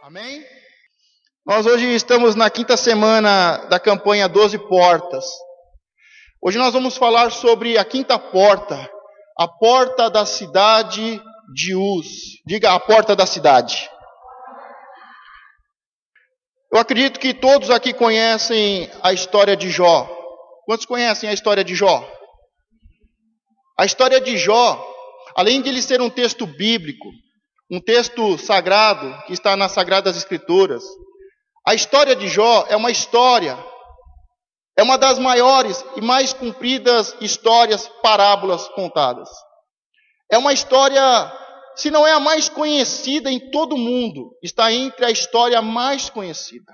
Amém? Nós hoje estamos na quinta semana da campanha 12 Portas. Hoje nós vamos falar sobre a quinta porta, a porta da cidade de Uz. Diga, a porta da cidade. Eu acredito que todos aqui conhecem a história de Jó. Quantos conhecem a história de Jó? A história de Jó, além de ele ser um texto bíblico, um texto sagrado que está nas Sagradas Escrituras, a história de Jó é uma das maiores e mais compridas histórias, parábolas contadas. É uma história, se não é a mais conhecida em todo o mundo, está entre a história mais conhecida.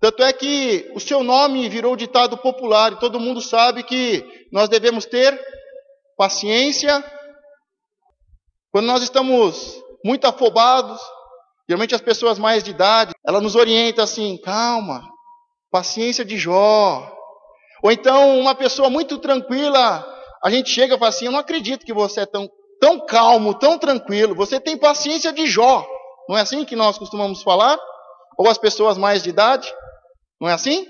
Tanto é que o seu nome virou ditado popular e todo mundo sabe que nós devemos ter paciência. Quando nós estamos muito afobados, geralmente as pessoas mais de idade, ela nos orienta assim, calma, paciência de Jó. Ou então uma pessoa muito tranquila, a gente chega e fala assim, eu não acredito que você é tão calmo, tão tranquilo, você tem paciência de Jó. Não é assim que nós costumamos falar? Ou as pessoas mais de idade? Não é assim?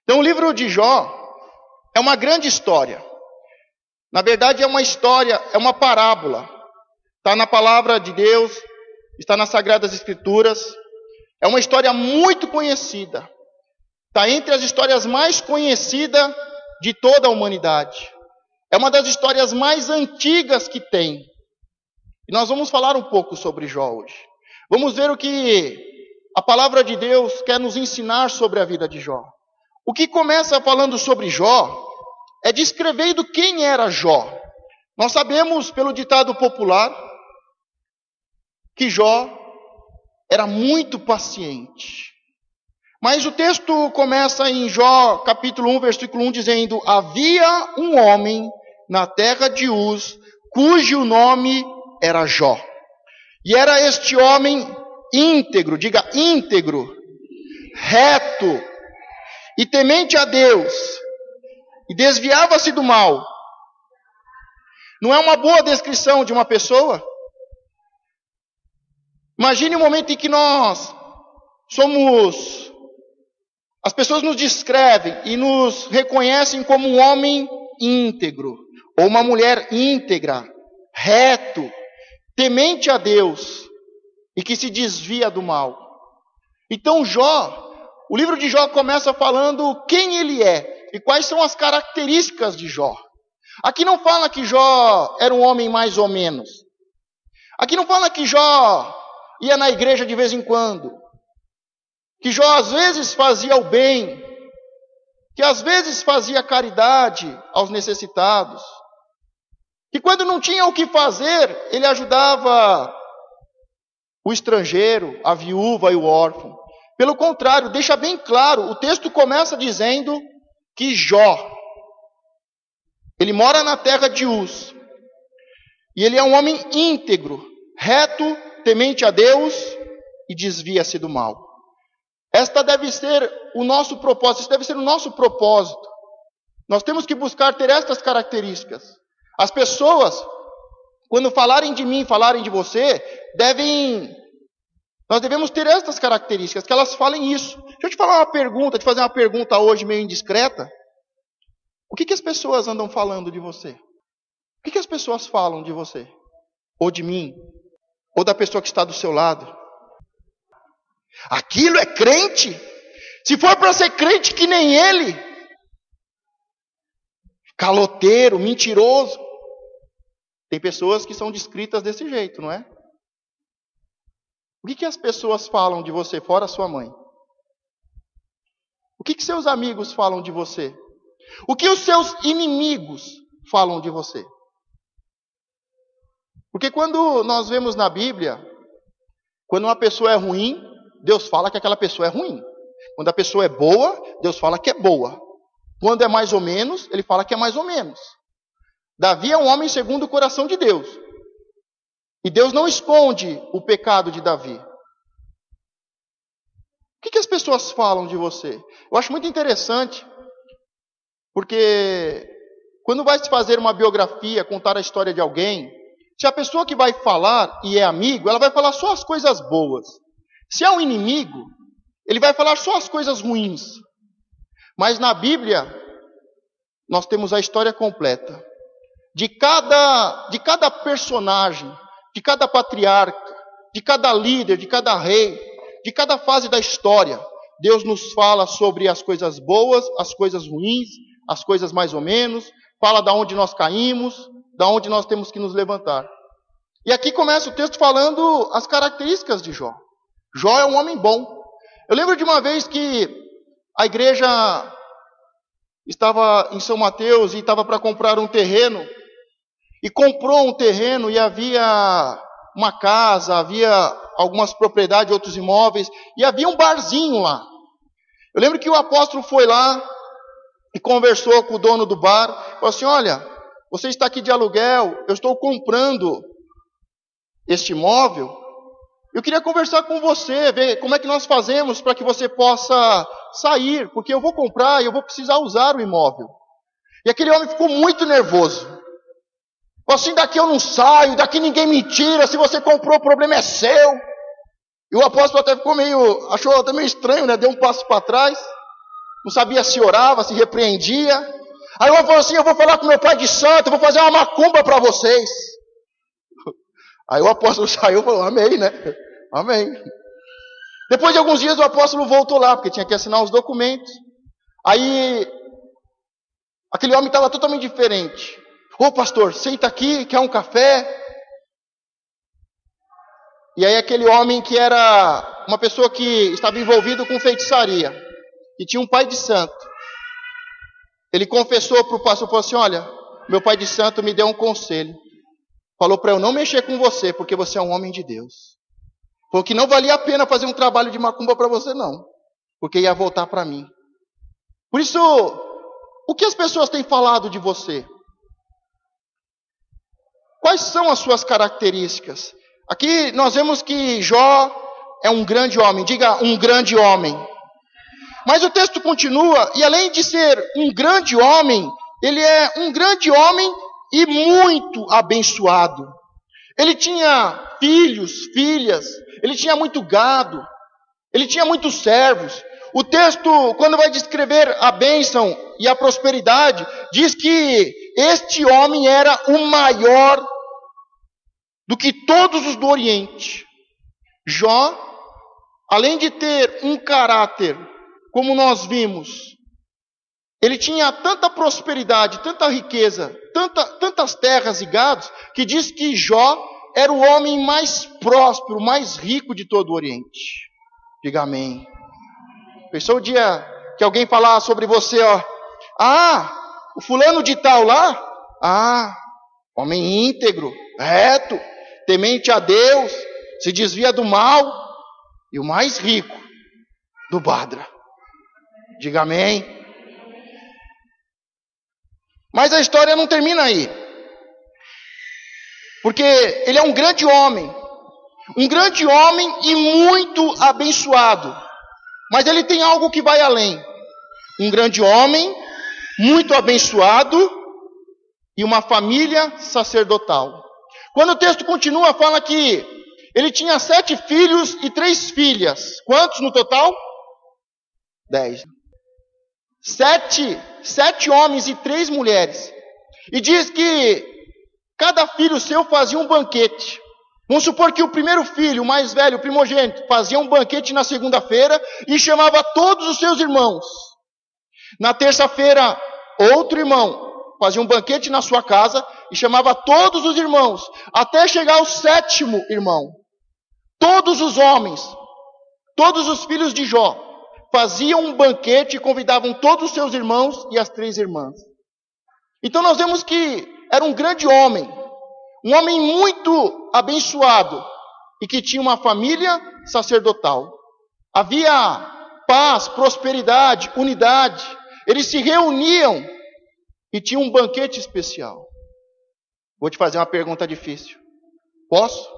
Então o livro de Jó é uma grande história. Na verdade é uma história, é uma parábola. Está na palavra de Deus, está nas Sagradas Escrituras. É uma história muito conhecida. Está entre as histórias mais conhecidas de toda a humanidade. É uma das histórias mais antigas que tem. E nós vamos falar um pouco sobre Jó hoje. Vamos ver o que a palavra de Deus quer nos ensinar sobre a vida de Jó. O que começa falando sobre Jó é descrevendo quem era Jó. Nós sabemos pelo ditado popular que Jó era muito paciente. Mas o texto começa em Jó, capítulo 1, versículo 1, dizendo: havia um homem na terra de Uz, cujo nome era Jó. E era este homem íntegro, diga íntegro, reto e temente a Deus, e desviava-se do mal. Não é uma boa descrição de uma pessoa? Imagine o momento em que as pessoas nos descrevem e nos reconhecem como um homem íntegro, ou uma mulher íntegra, reto, temente a Deus e que se desvia do mal. Então o livro de Jó começa falando quem ele é e quais são as características de Jó. Aqui não fala que Jó era um homem mais ou menos. Aqui não fala que Jó ia na igreja de vez em quando, que Jó às vezes fazia o bem, que às vezes fazia caridade aos necessitados, que quando não tinha o que fazer, ele ajudava o estrangeiro, a viúva e o órfão. Pelo contrário, deixa bem claro, o texto começa dizendo que Jó, ele mora na terra de Uz, e ele é um homem íntegro, reto, temente a Deus e desvia-se do mal. Esta deve ser o nosso propósito, isso deve ser o nosso propósito. Nós temos que buscar ter estas características. As pessoas, quando falarem de mim, falarem de você, nós devemos ter estas características, que elas falem isso. Deixa eu te fazer uma pergunta hoje meio indiscreta. O que as pessoas andam falando de você? O que as pessoas falam de você? Ou de mim? Ou da pessoa que está do seu lado? Aquilo é crente? Se for para ser crente que nem ele, caloteiro, mentiroso. Tem pessoas que são descritas desse jeito, não é? O que as pessoas falam de você, fora a sua mãe? O que seus amigos falam de você? O que os seus inimigos falam de você? Porque quando nós vemos na Bíblia, quando uma pessoa é ruim, Deus fala que aquela pessoa é ruim. Quando a pessoa é boa, Deus fala que é boa. Quando é mais ou menos, ele fala que é mais ou menos. Davi é um homem segundo o coração de Deus. E Deus não esconde o pecado de Davi. pessoas falam de você? Eu acho muito interessante, porque quando vai se fazer uma biografia, contar a história de alguém, se a pessoa que vai falar e é amigo, ela vai falar só as coisas boas. Se é um inimigo, ele vai falar só as coisas ruins. Mas na Bíblia, nós temos a história completa. De cada personagem, de cada patriarca, de cada líder, de cada rei, de cada fase da história, Deus nos fala sobre as coisas boas, as coisas ruins, as coisas mais ou menos, fala de onde nós caímos, de onde nós temos que nos levantar. E aqui começa o texto falando as características de Jó. Jó é um homem bom. Eu lembro de uma vez que a igreja estava em São Mateus e estava para comprar um terreno, e comprou um terreno e havia uma casa, havia algumas propriedades, outros imóveis, e havia um barzinho lá. Eu lembro que o apóstolo foi lá e conversou com o dono do bar, falou assim: olha, você está aqui de aluguel, eu estou comprando este imóvel, eu queria conversar com você, ver como é que nós fazemos para que você possa sair, porque eu vou comprar e eu vou precisar usar o imóvel. E aquele homem ficou muito nervoso. Falou assim: daqui eu não saio, daqui ninguém me tira, se você comprou o problema é seu. E o apóstolo até ficou achou até meio estranho, né? Deu um passo para trás, não sabia se orava, se repreendia. Aí o homem falou assim: eu vou falar com meu pai de santo, eu vou fazer uma macumba para vocês. Aí o apóstolo saiu e falou: amém, né? Amém. Depois de alguns dias o apóstolo voltou lá, porque tinha que assinar os documentos. Aí, aquele homem estava totalmente diferente. Ô pastor, senta aqui, quer um café? E aí aquele homem que era uma pessoa que estava envolvido com feitiçaria, e tinha um pai de santo, ele confessou para o pastor, falou assim: olha, meu pai de santo me deu um conselho. Falou para eu não mexer com você, porque você é um homem de Deus. Falou que não valia a pena fazer um trabalho de macumba para você não, porque ia voltar para mim. Por isso, o que as pessoas têm falado de você? Quais são as suas características? Aqui nós vemos que Jó é um grande homem. Diga, um grande homem. Mas o texto continua, e além de ser um grande homem, ele é um grande homem e muito abençoado. Ele tinha filhos, filhas, ele tinha muito gado, ele tinha muitos servos. O texto, quando vai descrever a bênção e a prosperidade, diz que este homem era o maior do que todos os do Oriente. Jó, além de ter um caráter, como nós vimos, ele tinha tanta prosperidade, tanta riqueza, tantas terras e gados, que diz que Jó era o homem mais próspero, mais rico de todo o Oriente. Diga amém. Pensou o dia que alguém falar sobre você, ó, o fulano de tal lá, homem íntegro, reto, temente a Deus, se desvia do mal, e o mais rico do Badra. Diga amém. Mas a história não termina aí. Porque ele é um grande homem e muito abençoado. Mas ele tem algo que vai além. Um grande homem, muito abençoado e uma família sacerdotal. Quando o texto continua, fala que ele tinha 7 filhos e 3 filhas. Quantos no total? 10. 7 homens e 3 mulheres. E diz que cada filho seu fazia um banquete. Vamos supor que o primeiro filho, o mais velho, o primogênito, fazia um banquete na segunda-feira e chamava todos os seus irmãos. Na terça-feira, outro irmão fazia um banquete na sua casa e chamava todos os irmãos, até chegar ao 7º irmão. Todos os homens, todos os filhos de Jó, faziam um banquete e convidavam todos os seus irmãos e as 3 irmãs. Então nós vemos que era um grande homem, um homem muito abençoado e que tinha uma família sacerdotal. Havia paz, prosperidade, unidade. Eles se reuniam e tinham um banquete especial. Vou te fazer uma pergunta difícil. Posso?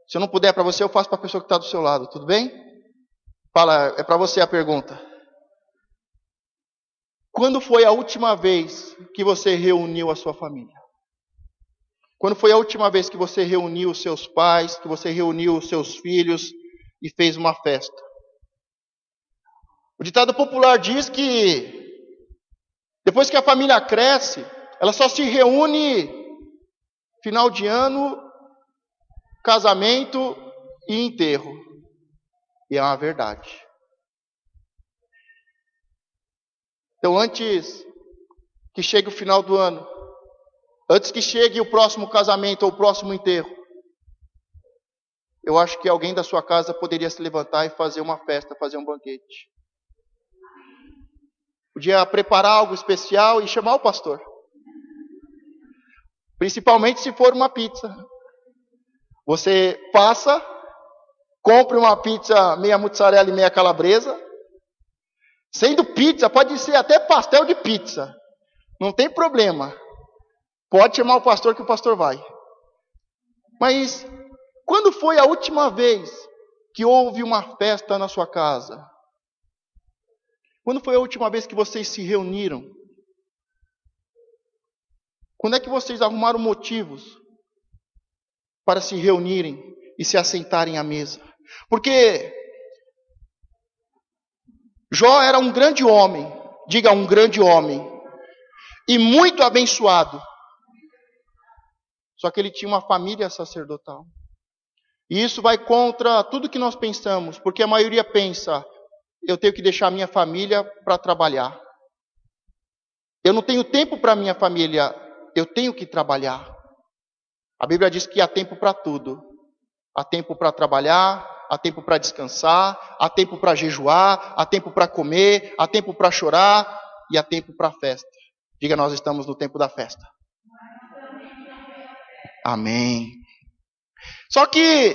Se eu não puder para você, eu faço para a pessoa que está do seu lado, tudo bem? Fala, é para você a pergunta. Quando foi a última vez que você reuniu a sua família? Quando foi a última vez que você reuniu os seus pais, que você reuniu os seus filhos e fez uma festa? O ditado popular diz que depois que a família cresce, ela só se reúne final de ano, casamento e enterro. E é uma verdade. Então, antes que chegue o final do ano, antes que chegue o próximo casamento ou o próximo enterro, eu acho que alguém da sua casa poderia se levantar e fazer uma festa, fazer um banquete. Podia preparar algo especial e chamar o pastor. Principalmente se for uma pizza. Você passa, compre uma pizza meia mussarela e meia calabresa. Sendo pizza, pode ser até pastel de pizza. Não tem problema. Pode chamar o pastor que o pastor vai. Mas quando foi a última vez que houve uma festa na sua casa? Quando foi a última vez que vocês se reuniram? Quando é que vocês arrumaram motivos para se reunirem e se assentarem à mesa? Porque Jó era um grande homem, diga um grande homem, e muito abençoado. Só que ele tinha uma família sacerdotal. E isso vai contra tudo que nós pensamos, porque a maioria pensa, eu tenho que deixar a minha família para trabalhar. Eu não tenho tempo para minha família, eu tenho que trabalhar. A Bíblia diz que há tempo para tudo. Há tempo para trabalhar, há tempo para descansar, há tempo para jejuar, há tempo para comer, há tempo para chorar e há tempo para festa. Diga, nós estamos no tempo da festa. Amém. Só que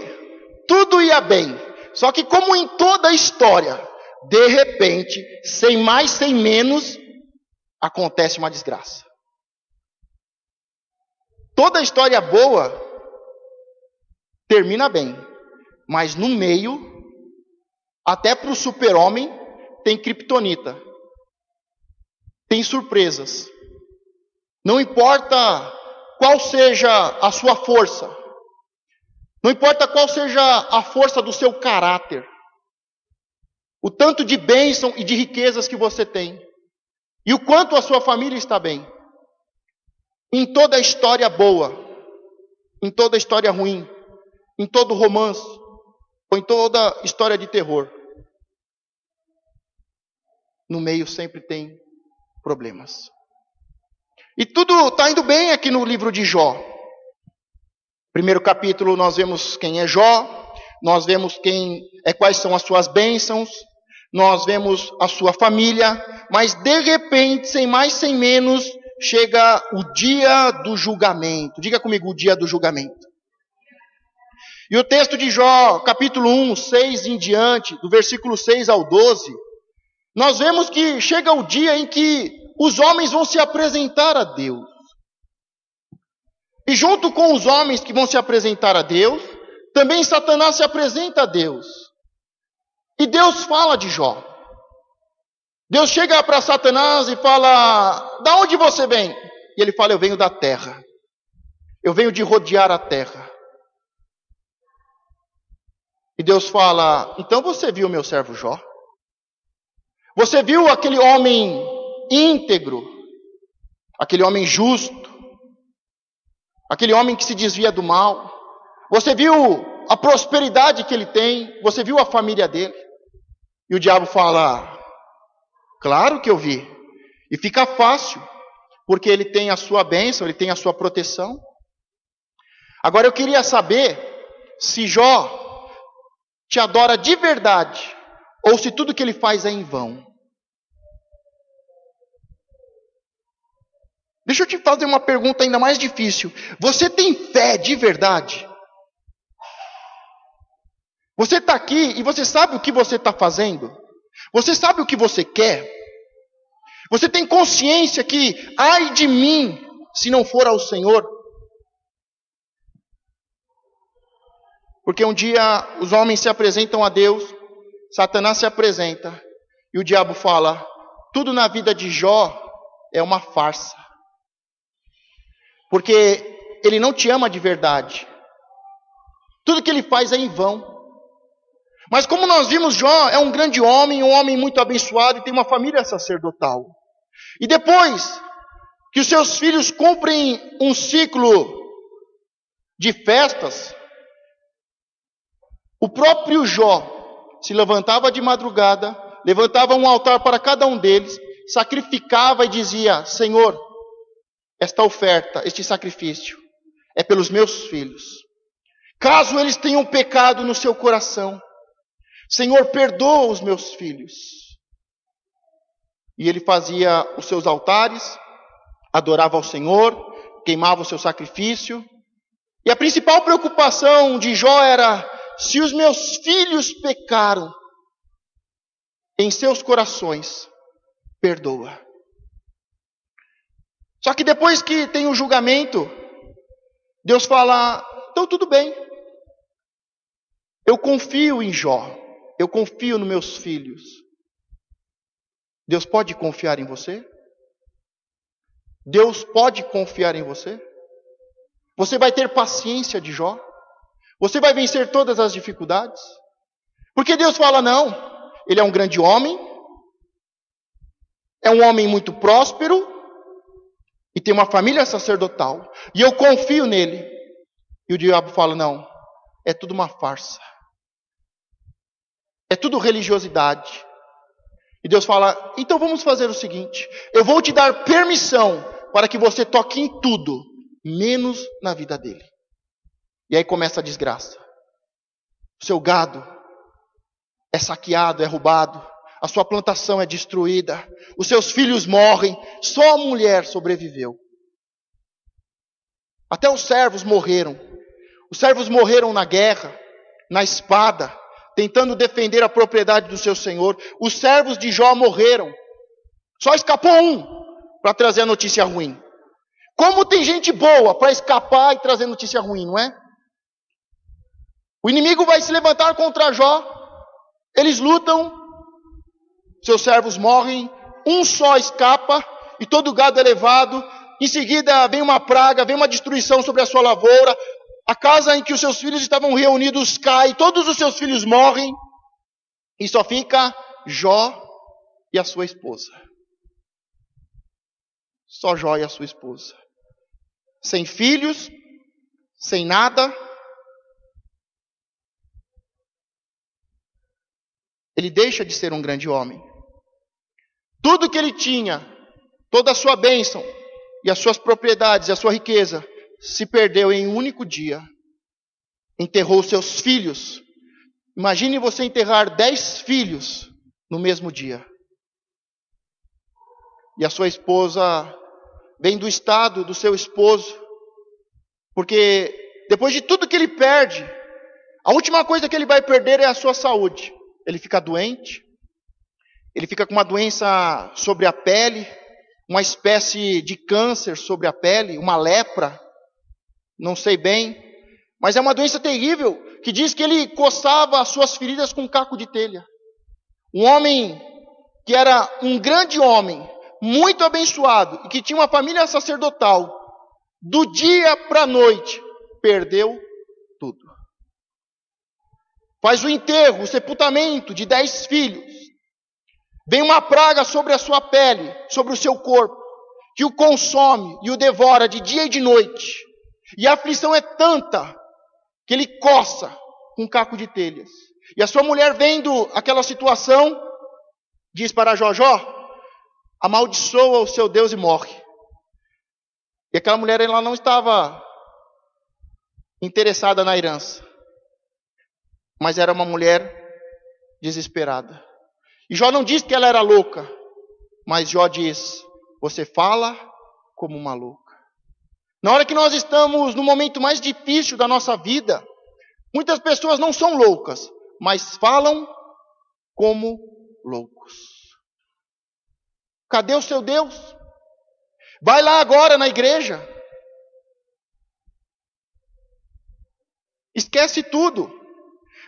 tudo ia bem. Só que como em toda a história, de repente, sem mais, sem menos, acontece uma desgraça. Toda história boa termina bem. Mas no meio, até para o super-homem, tem criptonita. Tem surpresas. Não importa qual seja a sua força. Não importa qual seja a força do seu caráter. O tanto de bênção e de riquezas que você tem. E o quanto a sua família está bem. Em toda a história boa. Em toda a história ruim. Em todo romance. Ou em toda história de terror. No meio sempre tem problemas. E tudo está indo bem aqui no livro de Jó. Primeiro capítulo nós vemos quem é Jó. Nós vemos quais são as suas bênçãos. Nós vemos a sua família. Mas de repente, sem mais, sem menos, chega o dia do julgamento. Diga comigo, o dia do julgamento. E o texto de Jó, capítulo 1, 6 em diante, do versículo 6 ao 12, nós vemos que chega o dia em que os homens vão se apresentar a Deus. E junto com os homens que vão se apresentar a Deus, também Satanás se apresenta a Deus. E Deus fala de Jó. Deus chega para Satanás e fala, da onde você vem? E ele fala, eu venho da terra. Eu venho de rodear a terra. E Deus fala, então você viu meu servo Jó? Você viu aquele homem íntegro, aquele homem justo, aquele homem que se desvia do mal? Você viu a prosperidade que ele tem? Você viu a família dele? E o diabo fala, claro que eu vi. E fica fácil, porque ele tem a sua bênção, ele tem a sua proteção. Agora eu queria saber se Jó te adora de verdade, ou se tudo que ele faz é em vão. Deixa eu te fazer uma pergunta ainda mais difícil. Você tem fé de verdade? Você está aqui e você sabe o que você está fazendo? Você sabe o que você quer? Você tem consciência que, ai de mim, se não for ao Senhor? Porque um dia os homens se apresentam a Deus, Satanás se apresenta e o diabo fala: tudo na vida de Jó é uma farsa. Porque ele não te ama de verdade. Tudo que ele faz é em vão. Mas como nós vimos, Jó é um grande homem, um homem muito abençoado e tem uma família sacerdotal. E depois que os seus filhos cumprem um ciclo de festas, o próprio Jó se levantava de madrugada, levantava um altar para cada um deles, sacrificava e dizia: Senhor, esta oferta, este sacrifício, é pelos meus filhos. Caso eles tenham pecado no seu coração, Senhor, perdoa os meus filhos. E ele fazia os seus altares, adorava ao Senhor, queimava o seu sacrifício. E a principal preocupação de Jó era: se os meus filhos pecaram em seus corações, perdoa. Só que depois que tem o julgamento, Deus fala: então tudo bem. Eu confio em Jó. Eu confio nos meus filhos. Deus pode confiar em você? Deus pode confiar em você? Você vai ter paciência de Jó? Você vai vencer todas as dificuldades? Porque Deus fala: não, ele é um grande homem, é um homem muito próspero e tem uma família sacerdotal, e eu confio nele. E o diabo fala: não, é tudo uma farsa, é tudo religiosidade. E Deus fala: então vamos fazer o seguinte, eu vou te dar permissão para que você toque em tudo, menos na vida dele. E aí começa a desgraça. O seu gado é saqueado, é roubado, a sua plantação é destruída, os seus filhos morrem, só a mulher sobreviveu. Até os servos morreram. Os servos morreram na guerra, na espada, tentando defender a propriedade do seu senhor. Os servos de Jó morreram. Só escapou um para trazer a notícia ruim. Como tem gente boa para escapar e trazer notícia ruim, não é? O inimigo vai se levantar contra Jó, eles lutam, seus servos morrem, um só escapa e todo o gado é levado. Em seguida vem uma praga, vem uma destruição sobre a sua lavoura. A casa em que os seus filhos estavam reunidos cai, todos os seus filhos morrem e só fica Jó e a sua esposa. Só Jó e a sua esposa. Sem filhos, sem nada. Ele deixa de ser um grande homem. Tudo que ele tinha, toda a sua bênção e as suas propriedades e a sua riqueza, se perdeu em um único dia. Enterrou seus filhos. Imagine você enterrar 10 filhos no mesmo dia. E a sua esposa vem do estado do seu esposo, porque depois de tudo que ele perde, a última coisa que ele vai perder é a sua saúde. Ele fica doente, ele fica com uma doença sobre a pele, uma espécie de câncer sobre a pele, uma lepra, não sei bem, mas é uma doença terrível, que diz que ele coçava as suas feridas com um caco de telha. Um homem que era um grande homem, muito abençoado, e que tinha uma família sacerdotal, do dia para a noite, perdeu tudo. Faz o enterro, o sepultamento de 10 filhos. Vem uma praga sobre a sua pele, sobre o seu corpo, que o consome e o devora de dia e de noite. E a aflição é tanta que ele coça com um caco de telhas. E a sua mulher, vendo aquela situação, diz para Jó: amaldiçoa o seu Deus e morre. E aquela mulher, ela não estava interessada na herança, mas era uma mulher desesperada. E Jó não diz que ela era louca, mas Jó diz: você fala como uma louca. Na hora que nós estamos no momento mais difícil da nossa vida, muitas pessoas não são loucas, mas falam como loucos. Cadê o seu Deus? Vai lá agora na igreja. Esquece tudo.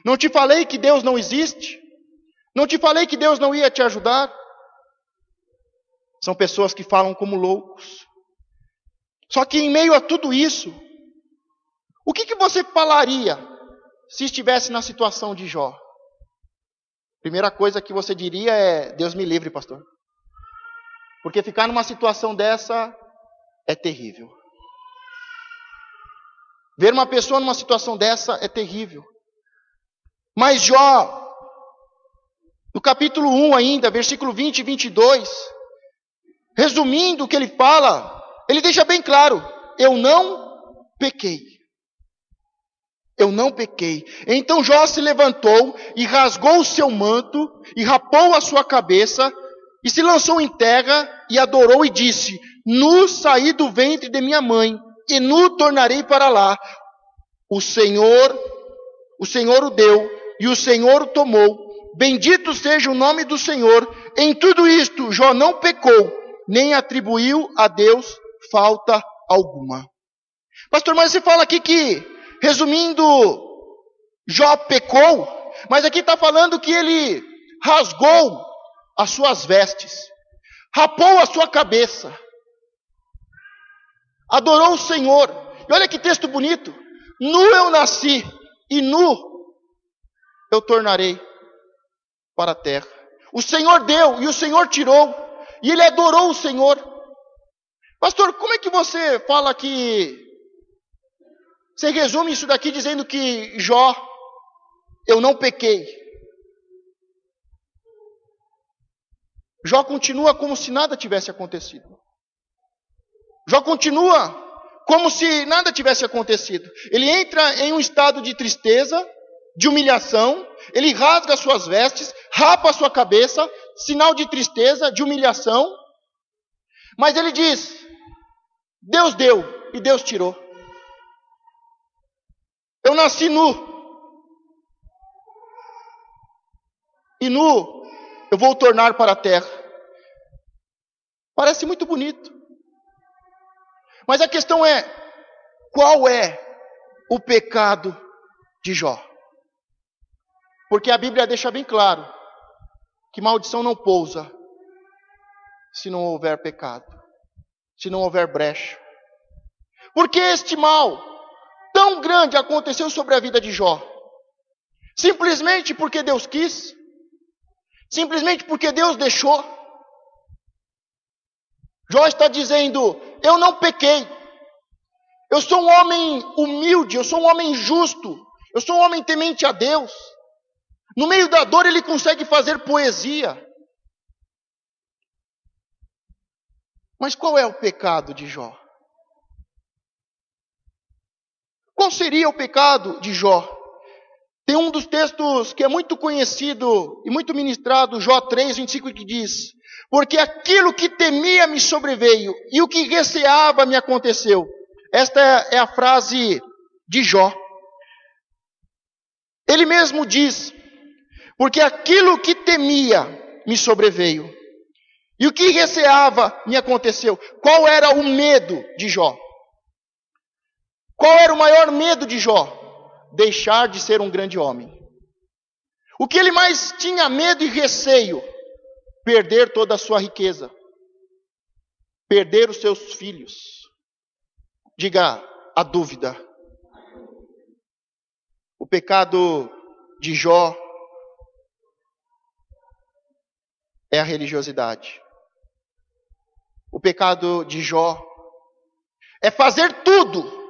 Não te falei que Deus não existe? Não te falei que Deus não ia te ajudar? São pessoas que falam como loucos. Só que em meio a tudo isso, o que você falaria se estivesse na situação de Jó? Primeira coisa que você diria é: Deus me livre, pastor. Porque ficar numa situação dessa é terrível. Ver uma pessoa numa situação dessa é terrível. Mas Jó, no capítulo 1 ainda, versículo 20 e 22, resumindo o que ele fala, ele deixa bem claro: eu não pequei. Eu não pequei. Então Jó se levantou e rasgou o seu manto e rapou a sua cabeça e se lançou em terra e adorou e disse: nu saí do ventre de minha mãe e nu tornarei para lá. O Senhor o deu e o Senhor o tomou. Bendito seja o nome do Senhor. Em tudo isto Jó não pecou, nem atribuiu a Deus falta alguma. Pastor, mas você fala aqui que, resumindo, Jó pecou, mas aqui está falando que ele rasgou as suas vestes, rapou a sua cabeça, adorou o Senhor. E olha que texto bonito: nu eu nasci e nu eu tornarei para a terra. O Senhor deu e o Senhor tirou, e ele adorou o Senhor. Pastor, como é que você fala que... Você resume isso daqui dizendo que Jó, eu não pequei. Jó continua como se nada tivesse acontecido. Jó continua como se nada tivesse acontecido. Ele entra em um estado de tristeza, de humilhação, ele rasga suas vestes, rapa a sua cabeça, sinal de tristeza, de humilhação. Mas ele diz: Deus deu e Deus tirou. Eu nasci nu. E nu eu vou tornar para a terra. Parece muito bonito. Mas a questão é: qual é o pecado de Jó? Porque a Bíblia deixa bem claro que maldição não pousa se não houver pecado, se não houver brecha. Porque este mal tão grande aconteceu sobre a vida de Jó? Simplesmente porque Deus quis? Simplesmente porque Deus deixou? Jó está dizendo: eu não pequei. Eu sou um homem humilde, eu sou um homem justo, eu sou um homem temente a Deus. No meio da dor ele consegue fazer poesia. Mas qual é o pecado de Jó? Qual seria o pecado de Jó? Tem um dos textos que é muito conhecido e muito ministrado, Jó 3, 25, que diz: porque aquilo que temia me sobreveio, e o que receava me aconteceu. Esta é a frase de Jó. Ele mesmo diz: porque aquilo que temia me sobreveio, e o que receava me aconteceu. Qual era o medo de Jó? Qual era o maior medo de Jó? Deixar de ser um grande homem. O que ele mais tinha medo e receio? Perder toda a sua riqueza. Perder os seus filhos. Diga: a dúvida. O pecado de Jó é a religiosidade. O pecado de Jó é fazer tudo.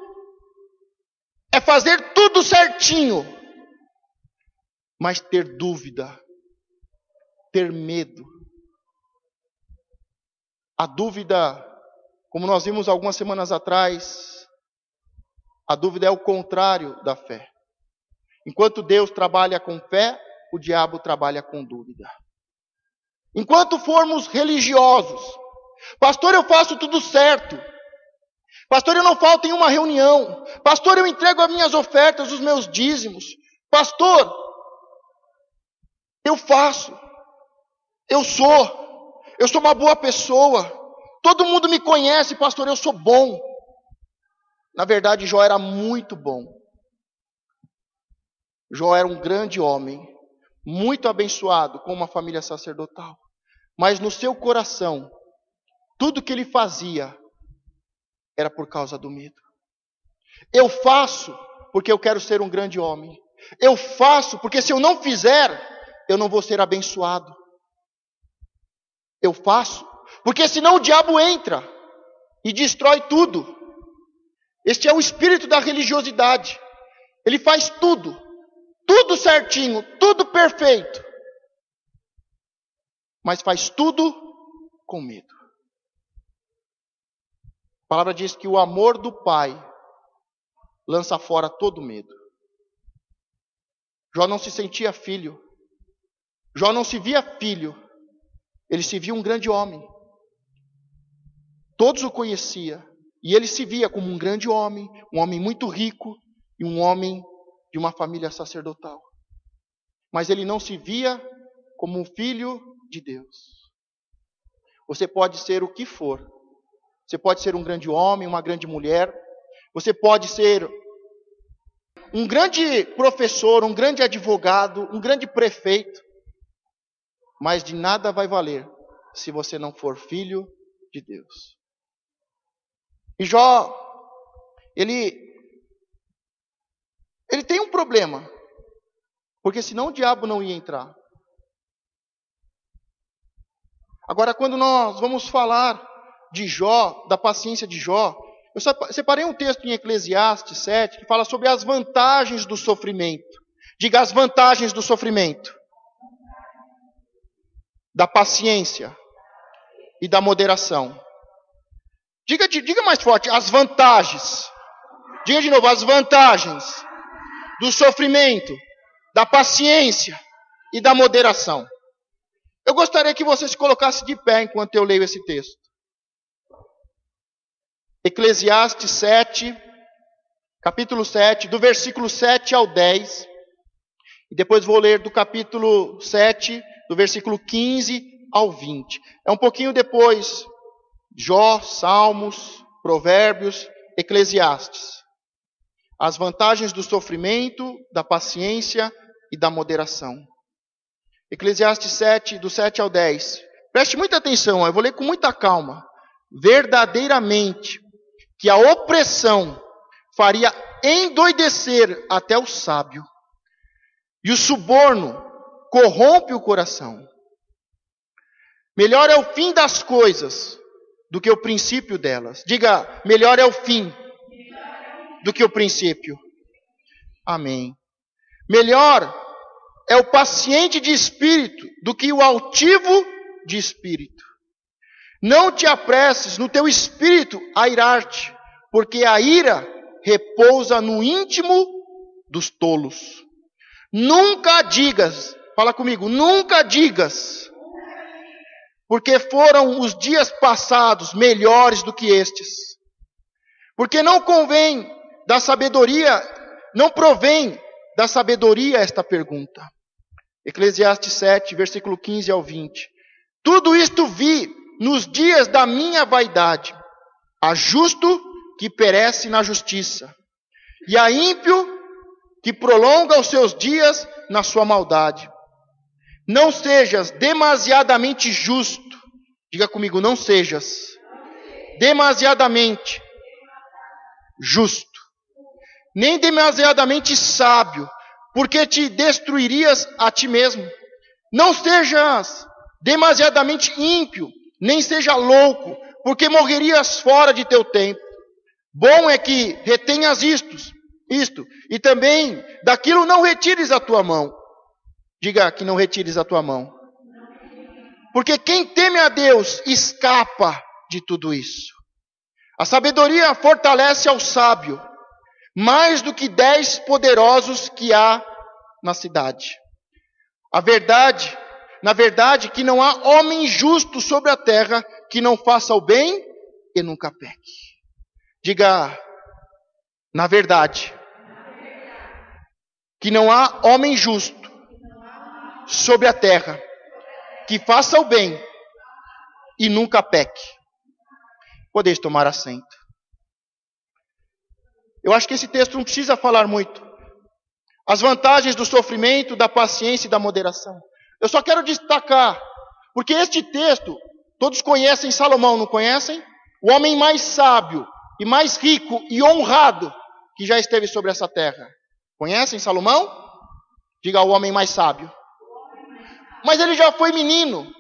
É fazer tudo certinho, mas ter dúvida, ter medo. A dúvida, como nós vimos algumas semanas atrás, a dúvida é o contrário da fé. Enquanto Deus trabalha com fé, o diabo trabalha com dúvida. Enquanto formos religiosos, pastor, eu faço tudo certo. Pastor, eu não falto em uma reunião. Pastor, eu entrego as minhas ofertas, os meus dízimos. Pastor, eu faço. Eu sou uma boa pessoa. Todo mundo me conhece, pastor, eu sou bom. Na verdade, Jó era muito bom. Jó era um grande homem. muito abençoado com uma família sacerdotal. Mas no seu coração, tudo que ele fazia era por causa do medo. Eu faço porque eu quero ser um grande homem. Eu faço porque se eu não fizer, eu não vou ser abençoado. Eu faço porque senão o diabo entra e destrói tudo. Este é o espírito da religiosidade. Ele faz tudo certinho, tudo perfeito. Mas faz tudo com medo. A palavra diz que o amor do Pai lança fora todo medo. Jó não se sentia filho. Jó não se via filho. Ele se via um grande homem. Todos o conheciam. E ele se via como um grande homem, um homem muito rico e um homem de uma família sacerdotal. Mas ele não se via como um filho de Deus. Você pode ser o que for. Você pode ser um grande homem, uma grande mulher. Você pode ser um grande professor, um grande advogado, um grande prefeito. Mas de nada vai valer se você não for filho de Deus. E Jó, ele tem um problema. Porque senão o diabo não ia entrar. Agora, quando nós vamos falar de Jó, da paciência de Jó, eu separei um texto em Eclesiastes 7 que fala sobre as vantagens do sofrimento. Diga as vantagens do sofrimento. Da paciência e da moderação. Diga mais forte, as vantagens. Diga de novo, as vantagens do sofrimento, da paciência e da moderação. Eu gostaria que você se colocasse de pé enquanto eu leio esse texto. Eclesiastes 7, capítulo 7, do versículo 7 ao 10. E depois vou ler do capítulo 7, do versículo 15 ao 20. É um pouquinho depois, Jó, Salmos, Provérbios, Eclesiastes. As vantagens do sofrimento, da paciência e da moderação. Eclesiastes 7, do 7 ao 10. Preste muita atenção, eu vou ler com muita calma. Verdadeiramente, que a opressão faria endoidecer até o sábio, e o suborno corrompe o coração. Melhor é o fim das coisas do que o princípio delas. Diga, melhor é o fim do que o princípio. Amém. Melhor é o paciente de espírito do que o altivo de espírito. Não te apresses no teu espírito a irar-te, porque a ira repousa no íntimo dos tolos. Nunca digas, fala comigo, nunca digas, porque foram os dias passados melhores do que estes. Porque não convém da sabedoria, não provém da sabedoria esta pergunta. Eclesiastes 7, versículo 15 ao 20. Tudo isto vi nos dias da minha vaidade, a justo que perece na justiça, e a ímpio que prolonga os seus dias na sua maldade. Não sejas demasiadamente justo. Diga comigo, não sejas demasiadamente justo, nem demasiadamente sábio, porque te destruirias a ti mesmo. Não sejas demasiadamente ímpio, nem seja louco, porque morrerias fora de teu tempo. Bom é que retenhas isto, e também daquilo não retires a tua mão. Diga que não retires a tua mão. Porque quem teme a Deus escapa de tudo isso. A sabedoria fortalece ao sábio, mais do que 10 poderosos que há na cidade. Na verdade, que não há homem justo sobre a terra que não faça o bem e nunca peque. Diga, na verdade, que não há homem justo sobre a terra que faça o bem e nunca peque. Podeis tomar assento. Eu acho que esse texto não precisa falar muito. as vantagens do sofrimento, da paciência e da moderação. Eu só quero destacar, porque este texto, todos conhecem Salomão, não conhecem? O homem mais sábio e mais rico e honrado que já esteve sobre essa terra. Conhecem Salomão? Diga o homem mais sábio. Mas ele já foi menino,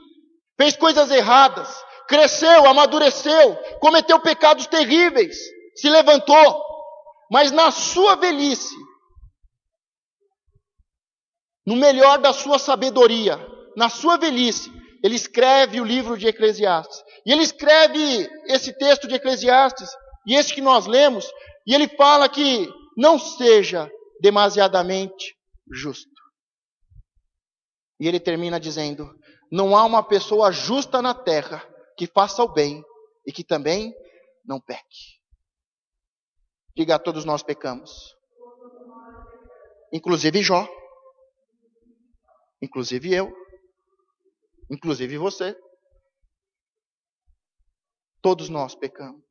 fez coisas erradas, cresceu, amadureceu, cometeu pecados terríveis, se levantou, mas na sua velhice, no melhor da sua sabedoria, na sua velhice, ele escreve o livro de Eclesiastes. E ele escreve esse texto de Eclesiastes, e esse que nós lemos, e ele fala que não seja demasiadamente justo. E ele termina dizendo: não há uma pessoa justa na terra que faça o bem e que também não peque. Diga, todos nós pecamos. Inclusive Jó. Inclusive eu. Inclusive você. Todos nós pecamos.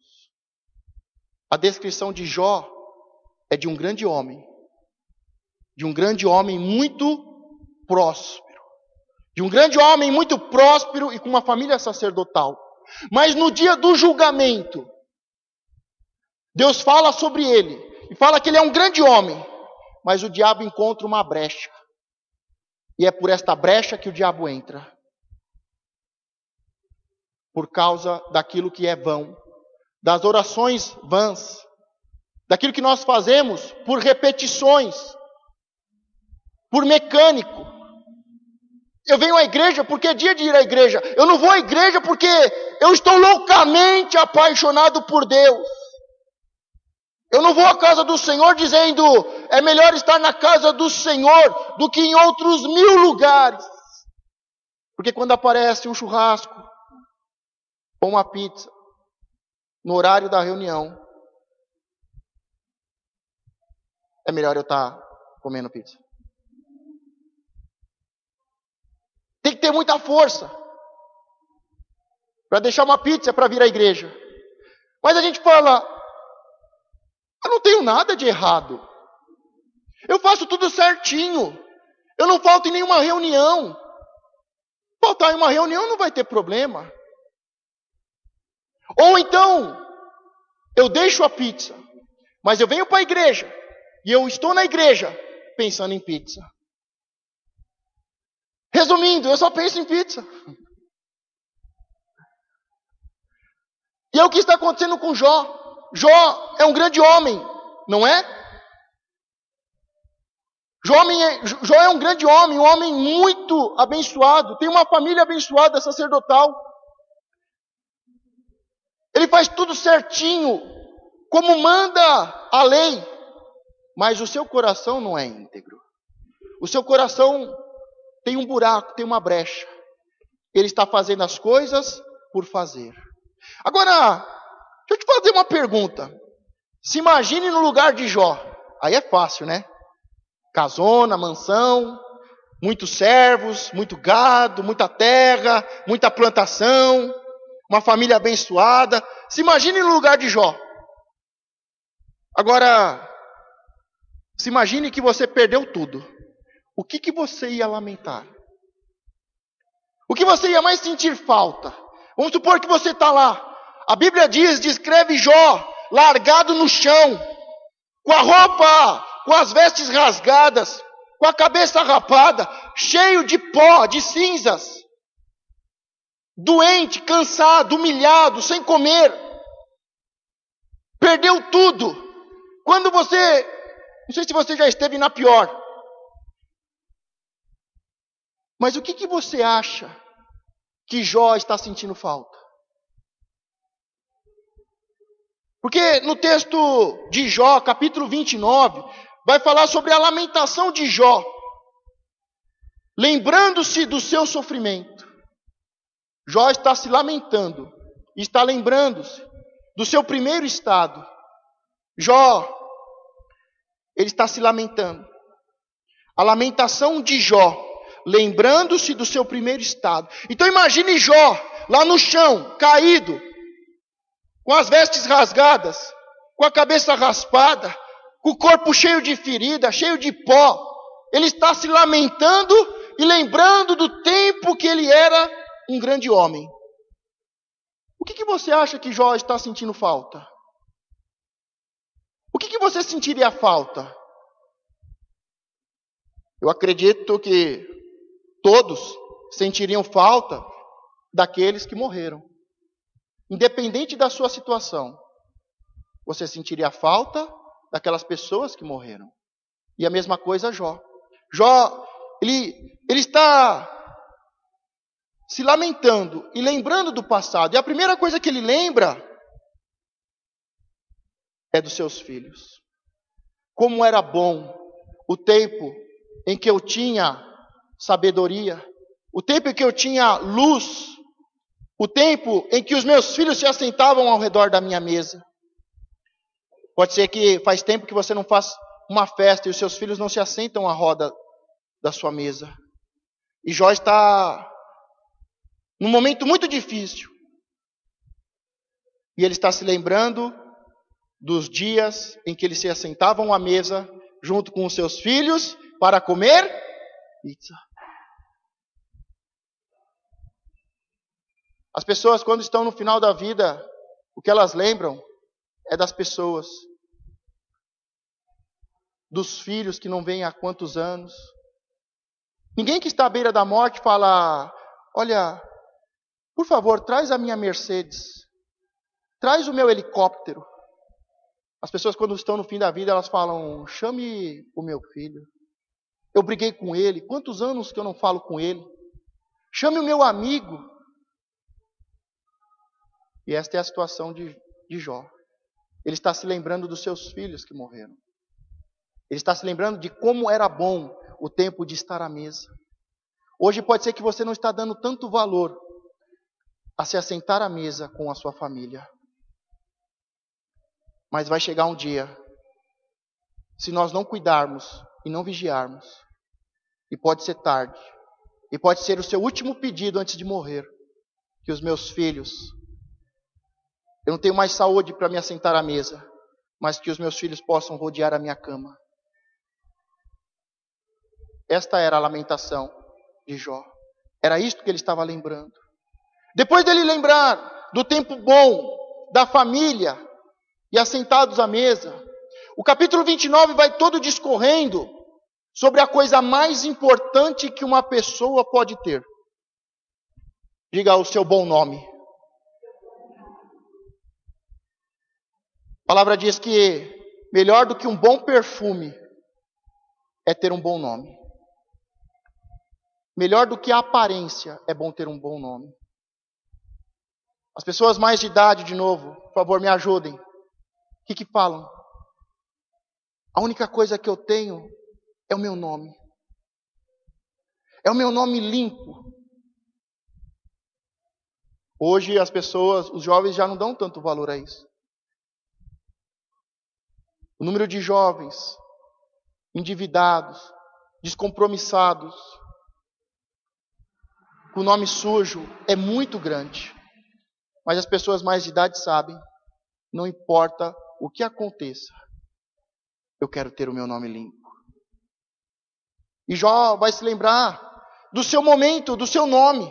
A descrição de Jó é de um grande homem. De um grande homem muito próspero. De um grande homem muito próspero e com uma família sacerdotal. Mas no dia do julgamento, Deus fala sobre ele. E fala que ele é um grande homem. Mas o diabo encontra uma brecha. E é por esta brecha que o diabo entra. Por causa daquilo que é vão. Das orações vãs. Daquilo que nós fazemos por repetições. Por mecânico. Eu venho à igreja porque é dia de ir à igreja. Eu não vou à igreja porque eu estou loucamente apaixonado por Deus. Eu não vou à casa do Senhor dizendo: é melhor estar na casa do Senhor do que em outros 1000 lugares. Porque quando aparece um churrasco ou uma pizza no horário da reunião, é melhor eu estar comendo pizza. Tem que ter muita força para deixar uma pizza para vir à igreja. Mas a gente fala: eu não tenho nada de errado. Eu faço tudo certinho. Eu não falto em nenhuma reunião. Faltar em uma reunião não vai ter problema. Ou então, eu deixo a pizza, mas eu venho para a igreja, e eu estou na igreja pensando em pizza. Resumindo, eu só penso em pizza. E é o que está acontecendo com Jó. Jó é um grande homem, não é? Jó é um grande homem, um homem muito abençoado, tem uma família abençoada, sacerdotal. Ele faz tudo certinho, como manda a lei, mas o seu coração não é íntegro. O seu coração tem um buraco, tem uma brecha. Ele está fazendo as coisas por fazer. Agora, deixa eu te fazer uma pergunta. Se imagine no lugar de Jó. Aí é fácil, né? Casona, mansão, muitos servos, muito gado, muita terra, muita plantação, uma família abençoada. Se imagine no lugar de Jó. Agora, se imagine que você perdeu tudo. O que você ia lamentar? O que você ia mais sentir falta? Vamos supor que você está lá. A Bíblia descreve Jó largado no chão, com a roupa, com as vestes rasgadas, com a cabeça rapada, cheio de pó, de cinzas. Doente, cansado, humilhado, sem comer. Perdeu tudo. Quando você, não sei se você já esteve na pior. Mas o que você acha que Jó está sentindo falta? Porque no texto de Jó, capítulo 29, vai falar sobre a lamentação de Jó. Lembrando-se do seu sofrimento. Jó está se lamentando. Está lembrando-se do seu primeiro estado. Jó, ele está se lamentando. A lamentação de Jó. Lembrando-se do seu primeiro estado. Então imagine Jó, lá no chão, caído, com as vestes rasgadas, com a cabeça raspada, com o corpo cheio de ferida, cheio de pó. Ele está se lamentando e lembrando do tempo que ele era um grande homem. O que você acha que Jó está sentindo falta? O que você sentiria falta? Eu acredito que todos sentiriam falta daqueles que morreram. Independente da sua situação, você sentiria falta daquelas pessoas que morreram. E a mesma coisa Jó. Jó, ele está se lamentando e lembrando do passado. E a primeira coisa que ele lembra é dos seus filhos. Como era bom o tempo em que eu tinha sabedoria, o tempo em que eu tinha luz, o tempo em que os meus filhos se assentavam ao redor da minha mesa. Pode ser que faz tempo que você não faz uma festa e os seus filhos não se assentam à roda da sua mesa. E Jó está num momento muito difícil. E ele está se lembrando dos dias em que eles se assentavam à mesa junto com os seus filhos para comer pizza. As pessoas, quando estão no final da vida, o que elas lembram é das pessoas, dos filhos que não vêm há quantos anos. Ninguém que está à beira da morte fala: olha, por favor, traz a minha Mercedes, traz o meu helicóptero. As pessoas, quando estão no fim da vida, elas falam: chame o meu filho. Eu briguei com ele, quantos anos que eu não falo com ele? Chame o meu amigo. E esta é a situação de Jó. Ele está se lembrando dos seus filhos que morreram. Ele está se lembrando de como era bom o tempo de estar à mesa. Hoje pode ser que você não está dando tanto valor a se assentar à mesa com a sua família. Mas vai chegar um dia, se nós não cuidarmos e não vigiarmos, e pode ser tarde, e pode ser o seu último pedido antes de morrer, que os meus filhos, eu não tenho mais saúde para me assentar à mesa, mas que os meus filhos possam rodear a minha cama. Esta era a lamentação de Jó. Era isto que ele estava lembrando. Depois dele lembrar do tempo bom, da família, e assentados à mesa, o capítulo 29 vai todo discorrendo sobre a coisa mais importante que uma pessoa pode ter. Diga o seu bom nome. A palavra diz que melhor do que um bom perfume é ter um bom nome. Melhor do que a aparência é bom ter um bom nome. As pessoas mais de idade, de novo, por favor, me ajudem. O que falam? A única coisa que eu tenho é o meu nome. É o meu nome limpo. Hoje as pessoas, os jovens já não dão tanto valor a isso. O número de jovens endividados, descompromissados, com o nome sujo é muito grande. Mas as pessoas mais de idade sabem, não importa o que aconteça, eu quero ter o meu nome limpo. E Jó vai se lembrar do seu momento, do seu nome.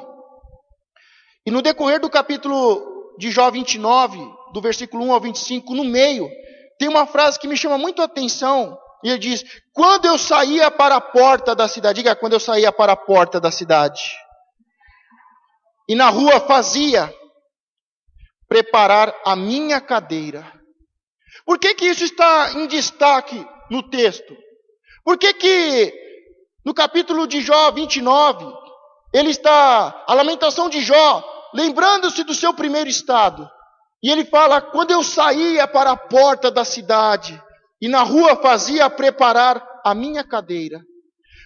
E no decorrer do capítulo de Jó 29, do versículo 1 ao 25, no meio, tem uma frase que me chama muito a atenção. E ele diz: quando eu saía para a porta da cidade, diga, quando eu saía para a porta da cidade, e na rua fazia preparar a minha cadeira. Por que isso está em destaque no texto? Por que no capítulo de Jó 29, ele está, a lamentação de Jó, lembrando-se do seu primeiro estado. E ele fala: quando eu saía para a porta da cidade, e na rua fazia preparar a minha cadeira.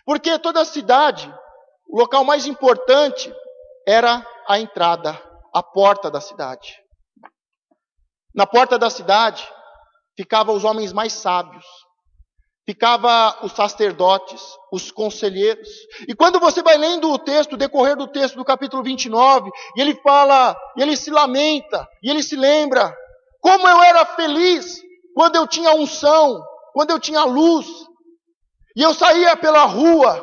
Porque toda a cidade, o local mais importante era a entrada, a porta da cidade. Na porta da cidade ficavam os homens mais sábios, ficavam os sacerdotes, os conselheiros. E quando você vai lendo o texto, o decorrer do texto do capítulo 29, e ele fala, e ele se lamenta, e ele se lembra, como eu era feliz quando eu tinha unção, quando eu tinha luz, e eu saía pela rua,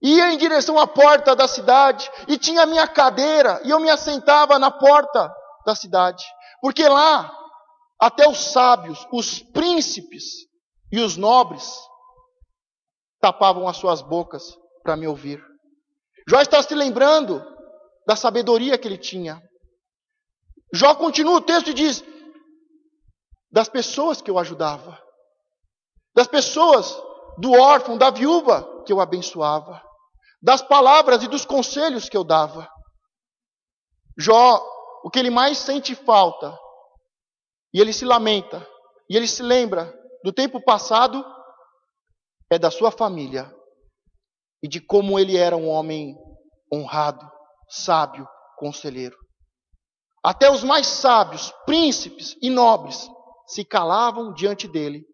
ia em direção à porta da cidade, e tinha a minha cadeira, e eu me assentava na porta da cidade, porque lá, até os sábios, os príncipes e os nobres, tapavam as suas bocas para me ouvir. Jó está se lembrando da sabedoria que ele tinha. Jó continua o texto e diz, das pessoas que eu ajudava, das pessoas, do órfão, da viúva que eu abençoava, das palavras e dos conselhos que eu dava. Jó, o que ele mais sente falta, e ele se lamenta, e ele se lembra do tempo passado, é da sua família, e de como ele era um homem honrado, sábio, conselheiro. Até os mais sábios, príncipes e nobres, se calavam diante dele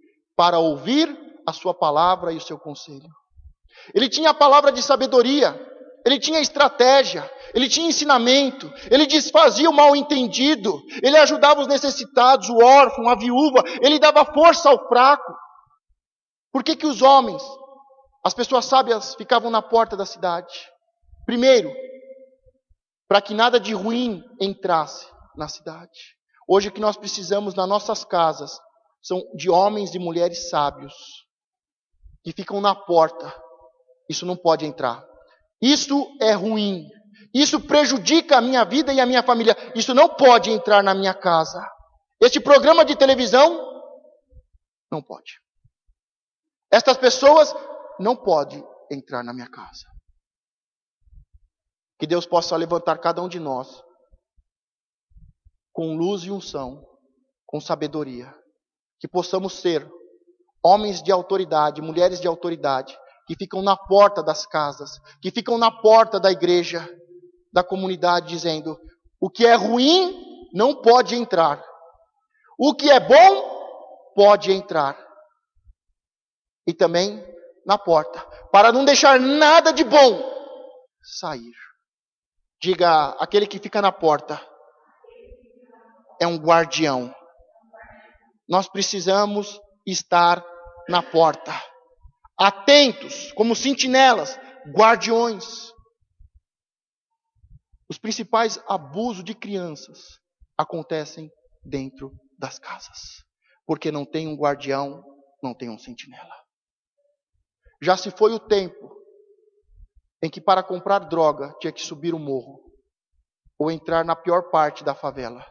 para ouvir a sua palavra e o seu conselho. Ele tinha a palavra de sabedoria, ele tinha estratégia, ele tinha ensinamento, ele desfazia o mal-entendido, ele ajudava os necessitados, o órfão, a viúva, ele dava força ao fraco. Por que os homens, as pessoas sábias, ficavam na porta da cidade? Primeiro, para que nada de ruim entrasse na cidade. Hoje o que nós precisamos nas nossas casas são de homens e mulheres sábios, que ficam na porta. Isso não pode entrar. Isso é ruim. Isso prejudica a minha vida e a minha família. Isso não pode entrar na minha casa. Este programa de televisão não pode. Estas pessoas não podem entrar na minha casa. Que Deus possa levantar cada um de nós com luz e unção, com sabedoria. Que possamos ser homens de autoridade, mulheres de autoridade, que ficam na porta das casas, que ficam na porta da igreja, da comunidade, dizendo: o que é ruim não pode entrar. O que é bom pode entrar. E também na porta, para não deixar nada de bom sair. Diga, aquele que fica na porta é um guardião. Nós precisamos estar na porta, atentos, como sentinelas, guardiões. Os principais abusos de crianças acontecem dentro das casas, porque não tem um guardião, não tem um sentinela. Já se foi o tempo em que para comprar droga tinha que subir o morro ou entrar na pior parte da favela.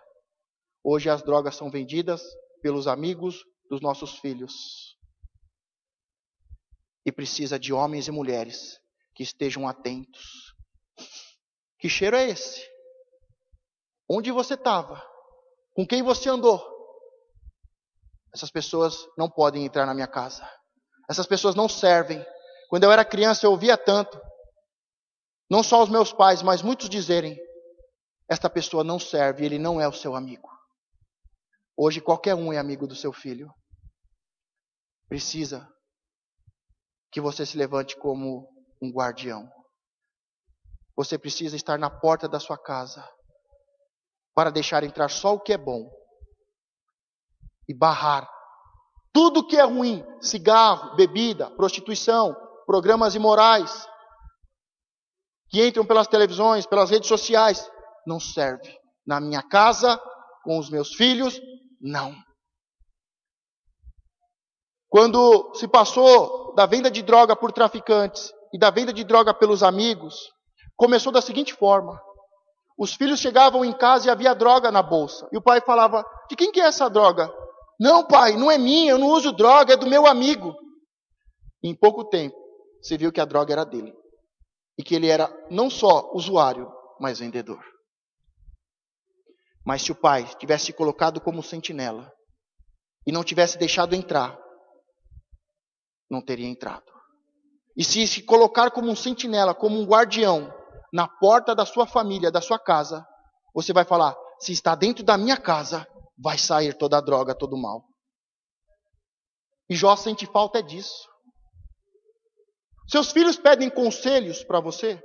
Hoje as drogas são vendidas pelos amigos dos nossos filhos. E precisa de homens e mulheres que estejam atentos. Que cheiro é esse? Onde você estava? Com quem você andou? Essas pessoas não podem entrar na minha casa. Essas pessoas não servem. Quando eu era criança eu ouvia tanto. Não só os meus pais, mas muitos dizerem: esta pessoa não serve, ele não é o seu amigo. Hoje qualquer um é amigo do seu filho. Precisa que você se levante como um guardião. Você precisa estar na porta da sua casa para deixar entrar só o que é bom e barrar tudo que é ruim, cigarro, bebida, prostituição, programas imorais que entram pelas televisões, pelas redes sociais. Não serve. Na minha casa, com os meus filhos, não. Quando se passou da venda de droga por traficantes e da venda de droga pelos amigos, começou da seguinte forma: os filhos chegavam em casa e havia droga na bolsa. E o pai falava: de quem que é essa droga? Não, pai, não é minha, eu não uso droga, é do meu amigo. E em pouco tempo, se viu que a droga era dele. E que ele era não só usuário, mas vendedor. Mas se o pai tivesse se colocado como sentinela e não tivesse deixado entrar, não teria entrado. E se colocar como um sentinela, como um guardião, na porta da sua família, da sua casa, você vai falar: se está dentro da minha casa, vai sair toda a droga, todo o mal. E Jó sente falta disso. Seus filhos pedem conselhos para você?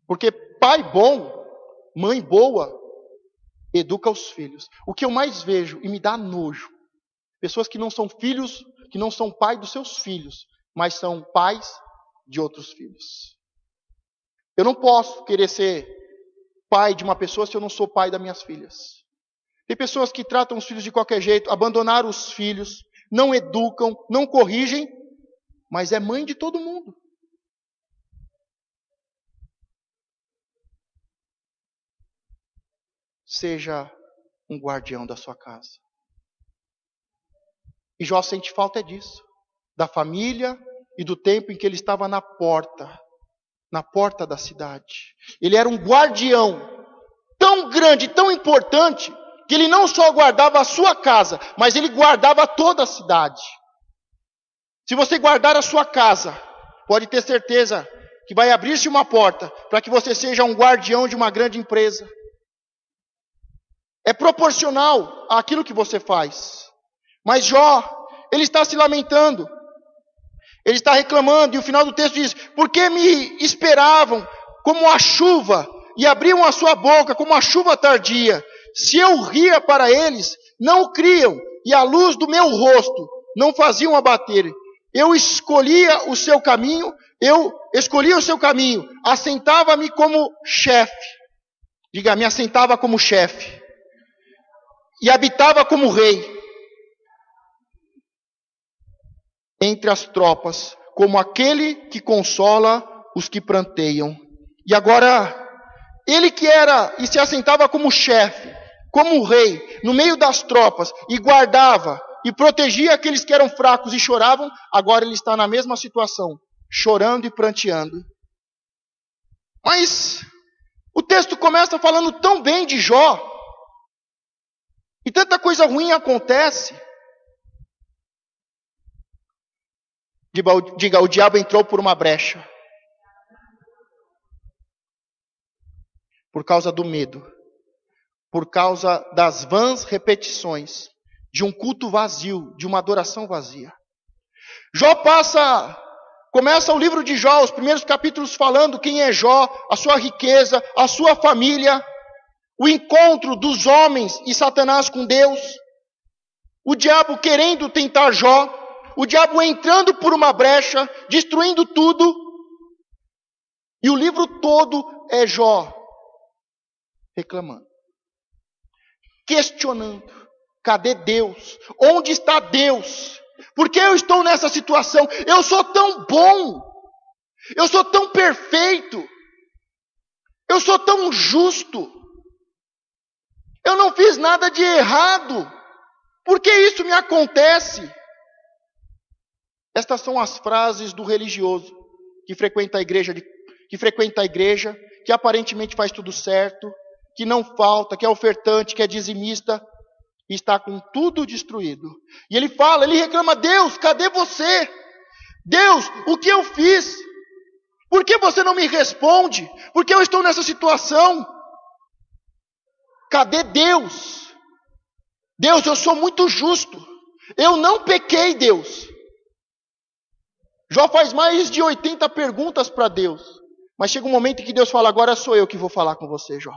Porque pai bom, mãe boa, educa os filhos. O que eu mais vejo e me dá nojo, pessoas que não são filhos, que não são pai dos seus filhos, mas são pais de outros filhos. Eu não posso querer ser pai de uma pessoa se eu não sou pai das minhas filhas. Tem pessoas que tratam os filhos de qualquer jeito, abandonaram os filhos, não educam, não corrigem, mas é mãe de todo mundo. Seja um guardião da sua casa. E Jó sente falta disso, da família e do tempo em que ele estava na porta da cidade. Ele era um guardião tão grande, tão importante, que ele não só guardava a sua casa, mas ele guardava toda a cidade. Se você guardar a sua casa, pode ter certeza que vai abrir-se uma porta para que você seja um guardião de uma grande empresa. É proporcional àquilo que você faz. Mas Jó, ele está se lamentando. Ele está reclamando, e o final do texto diz: por que me esperavam como a chuva, e abriam a sua boca como a chuva tardia? Se eu ria para eles, não o criam, e a luz do meu rosto não faziam abater. Eu escolhia o seu caminho, assentava-me como chefe. Diga, me assentava como chefe. E habitava como rei entre as tropas, como aquele que consola os que pranteiam. E agora, ele que era e se assentava como chefe, como rei, no meio das tropas, e guardava e protegia aqueles que eram fracos e choravam, agora ele está na mesma situação, chorando e pranteando. Mas o texto começa falando tão bem de Jó, e tanta coisa ruim acontece. Diga, o diabo entrou por uma brecha. Por causa do medo. Por causa das vãs repetições. De um culto vazio, de uma adoração vazia. Começa o livro de Jó, os primeiros capítulos falando quem é Jó, a sua riqueza, a sua família. O encontro dos homens e Satanás com Deus. O diabo querendo tentar Jó. O diabo entrando por uma brecha, destruindo tudo. E o livro todo é Jó reclamando. Questionando. Cadê Deus? Onde está Deus? Por que eu estou nessa situação? Eu sou tão bom. Eu sou tão perfeito. Eu sou tão justo. Eu não fiz nada de errado. Por que isso me acontece? Estas são as frases do religioso que frequenta a igreja, que aparentemente faz tudo certo, que não falta, que é ofertante, que é dizimista, e está com tudo destruído. E ele reclama: Deus, cadê você? Deus, o que eu fiz? Por que você não me responde? Por que eu estou nessa situação? Cadê Deus? Deus, eu sou muito justo. Eu não pequei, Deus. Jó faz mais de 80 perguntas para Deus. Mas chega um momento em que Deus fala: agora sou eu que vou falar com você, Jó.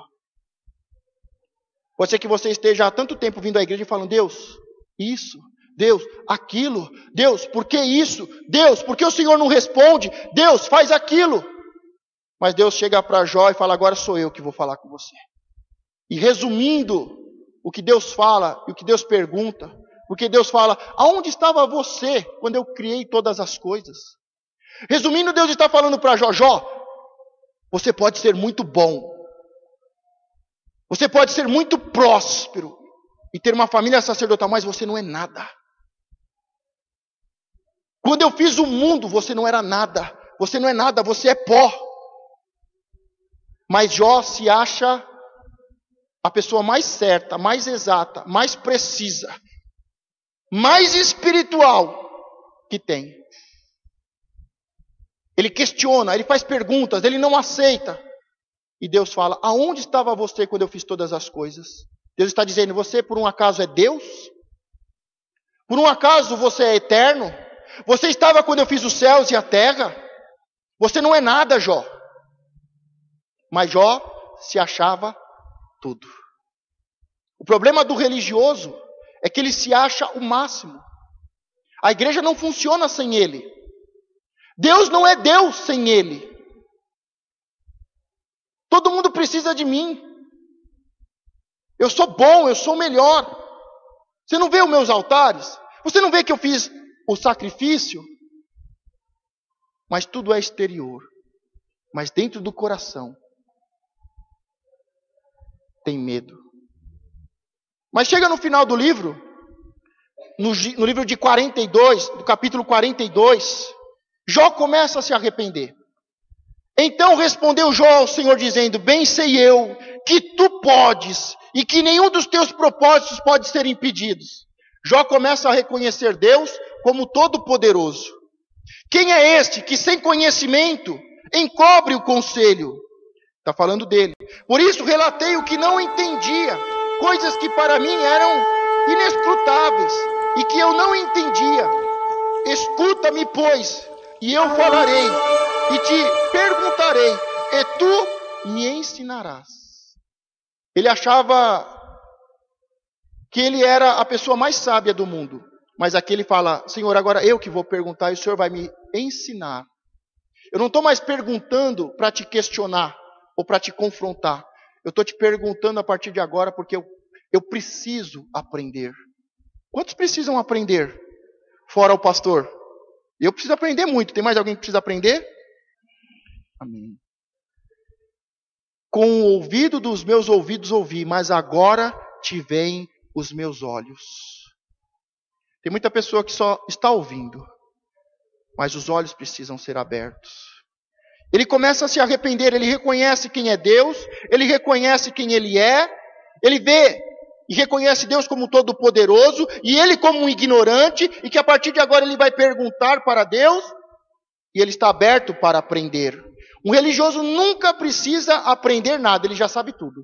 Pode ser que você esteja há tanto tempo vindo à igreja e falando: Deus, isso. Deus, aquilo. Deus, por que isso? Deus, por que o Senhor não responde? Deus, faz aquilo. Mas Deus chega para Jó e fala: agora sou eu que vou falar com você. E resumindo o que Deus fala e o que Deus pergunta, porque Deus fala: aonde estava você quando eu criei todas as coisas? Resumindo, Deus está falando para Jó: Jó, você pode ser muito bom, você pode ser muito próspero e ter uma família sacerdotal, mas você não é nada. Quando eu fiz o mundo, você não era nada. Você não é nada, você é pó. Mas Jó se acha a pessoa mais certa, mais exata, mais precisa, mais espiritual que tem. Ele questiona, ele faz perguntas, ele não aceita. E Deus fala: aonde estava você quando eu fiz todas as coisas? Deus está dizendo: você por um acaso é Deus? Por um acaso você é eterno? Você estava quando eu fiz os céus e a terra? Você não é nada, Jó. Mas Jó se achava tudo. O problema do religioso é que ele se acha o máximo. A igreja não funciona sem ele. Deus não é Deus sem ele. Todo mundo precisa de mim. Eu sou bom, eu sou melhor. Você não vê os meus altares? Você não vê que eu fiz o sacrifício? Mas tudo é exterior. Mas dentro do coração tem medo. Mas chega no final do livro, no livro de 42, do capítulo 42, Jó começa a se arrepender. Então respondeu Jó ao Senhor dizendo: bem sei eu que tu podes e que nenhum dos teus propósitos pode ser impedidos. Jó começa a reconhecer Deus como todo-poderoso. Quem é este que sem conhecimento encobre o conselho? Está falando dele. Por isso relatei o que não entendia, coisas que para mim eram inescrutáveis e que eu não entendia. Escuta-me, pois, e eu falarei, e te perguntarei, e tu me ensinarás. Ele achava que ele era a pessoa mais sábia do mundo. Mas aqui ele fala: Senhor, agora eu que vou perguntar e o Senhor vai me ensinar. Eu não estou mais perguntando para te questionar ou para te confrontar. Eu estou te perguntando a partir de agora porque eu preciso aprender. Quantos precisam aprender? Fora o pastor. Eu preciso aprender muito. Tem mais alguém que precisa aprender? Amém. Com o ouvido dos meus ouvidos ouvi, mas agora te veem os meus olhos. Tem muita pessoa que só está ouvindo, mas os olhos precisam ser abertos. Ele começa a se arrepender, ele reconhece quem é Deus, ele reconhece quem ele é, ele vê e reconhece Deus como todo-poderoso, e ele como um ignorante, e que a partir de agora ele vai perguntar para Deus, e ele está aberto para aprender. Um religioso nunca precisa aprender nada, ele já sabe tudo.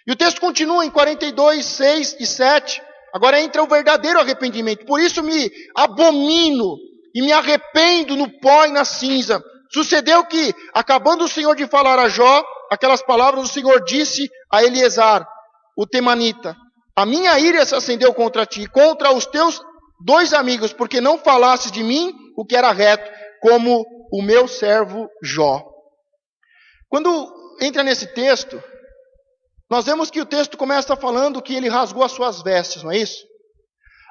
E o texto continua em 42, 6 e 7. Agora entra o verdadeiro arrependimento. Por isso me abomino e me arrependo no pó e na cinza. Sucedeu que, acabando o Senhor de falar a Jó, aquelas palavras, o Senhor disse a Eleazar, o temanita: a minha ira se acendeu contra ti, contra os teus 2 amigos, porque não falasses de mim o que era reto, como o meu servo Jó. Quando entra nesse texto, nós vemos que o texto começa falando que ele rasgou as suas vestes, não é isso?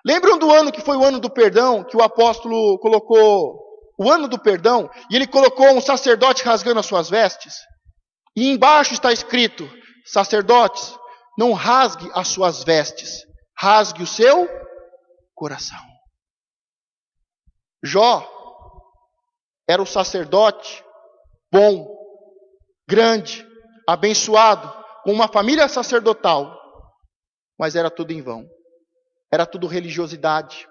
Lembram do ano que foi o ano do perdão, que o apóstolo colocou o ano do perdão, e ele colocou um sacerdote rasgando as suas vestes? E embaixo está escrito: sacerdotes, não rasgue as suas vestes, rasgue o seu coração. Jó era o sacerdote bom, grande, abençoado, com uma família sacerdotal, mas era tudo em vão. Era tudo religiosidade.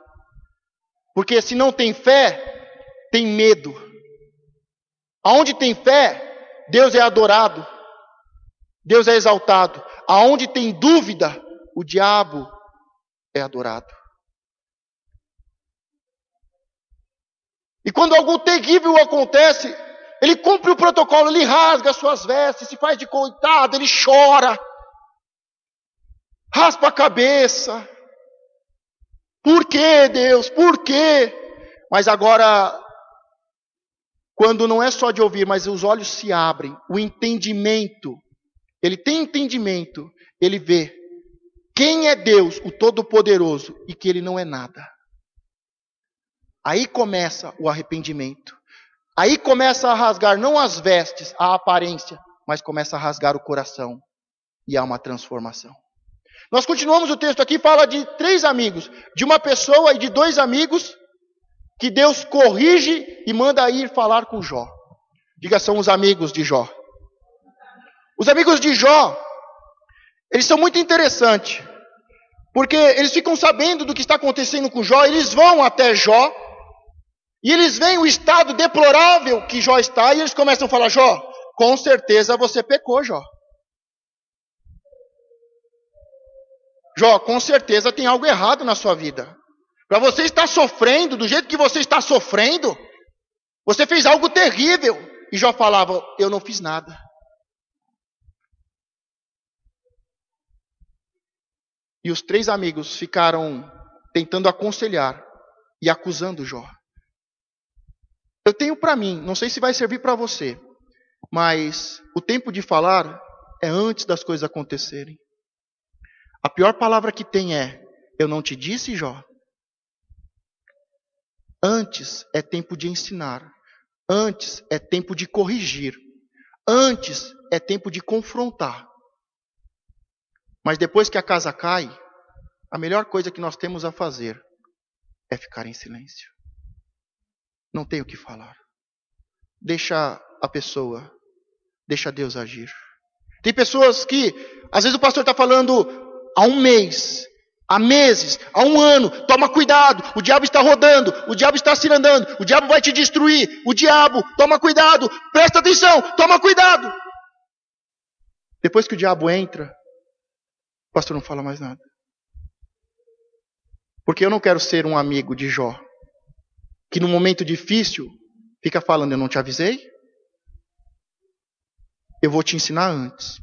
Porque se não tem fé, tem medo. Aonde tem fé, Deus é adorado, Deus é exaltado. Aonde tem dúvida, o diabo é adorado. E quando algo terrível acontece, ele cumpre o protocolo, ele rasga as suas vestes, se faz de coitado, ele chora, raspa a cabeça. Por que, Deus? Por quê? Mas agora, quando não é só de ouvir, mas os olhos se abrem, o entendimento, ele tem entendimento, ele vê quem é Deus, o Todo-Poderoso, e que ele não é nada. Aí começa o arrependimento. Aí começa a rasgar não as vestes, a aparência, mas começa a rasgar o coração. E há uma transformação. Nós continuamos o texto aqui, fala de 3 amigos. De uma pessoa e de 2 amigos que Deus corrige e manda ir falar com Jó. Diga, são os amigos de Jó. Os amigos de Jó, eles são muito interessantes. Porque eles ficam sabendo do que está acontecendo com Jó, eles vão até Jó, e eles veem o estado deplorável que Jó está, e eles começam a falar: Jó, com certeza você pecou, Jó. Jó, com certeza tem algo errado na sua vida. Para você estar sofrendo, do jeito que você está sofrendo, você fez algo terrível. E Jó falava: eu não fiz nada. E os 3 amigos ficaram tentando aconselhar e acusando Jó. Eu tenho para mim, não sei se vai servir para você, mas o tempo de falar é antes das coisas acontecerem. A pior palavra que tem é: eu não te disse, Jó? Antes é tempo de ensinar. Antes é tempo de corrigir. Antes é tempo de confrontar. Mas depois que a casa cai, a melhor coisa que nós temos a fazer é ficar em silêncio. Não tem o que falar. Deixa a pessoa, deixa Deus agir. Tem pessoas que, às vezes o pastor está falando há um mês, há meses, há um ano: toma cuidado, o diabo está rodando, o diabo está se andando, o diabo vai te destruir, o diabo, toma cuidado, presta atenção, toma cuidado. Depois que o diabo entra, o pastor não fala mais nada. Porque eu não quero ser um amigo de Jó, que no momento difícil fica falando: eu não te avisei? Eu vou te ensinar antes.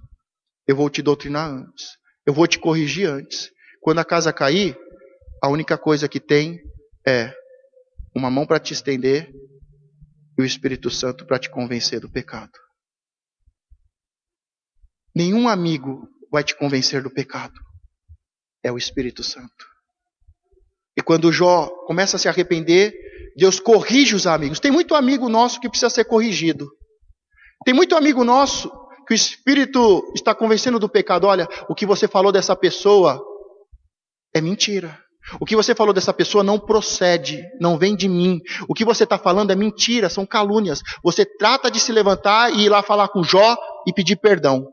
Eu vou te doutrinar antes. Eu vou te corrigir antes. Quando a casa cair, a única coisa que tem é uma mão para te estender e o Espírito Santo para te convencer do pecado. Nenhum amigo vai te convencer do pecado. É o Espírito Santo. E quando Jó começa a se arrepender, Deus corrige os amigos. Tem muito amigo nosso que precisa ser corrigido. Tem muito amigo nosso que o Espírito está convencendo do pecado. Olha, o que você falou dessa pessoa é mentira. O que você falou dessa pessoa não procede, não vem de mim. O que você está falando é mentira, são calúnias. Você trata de se levantar e ir lá falar com Jó e pedir perdão.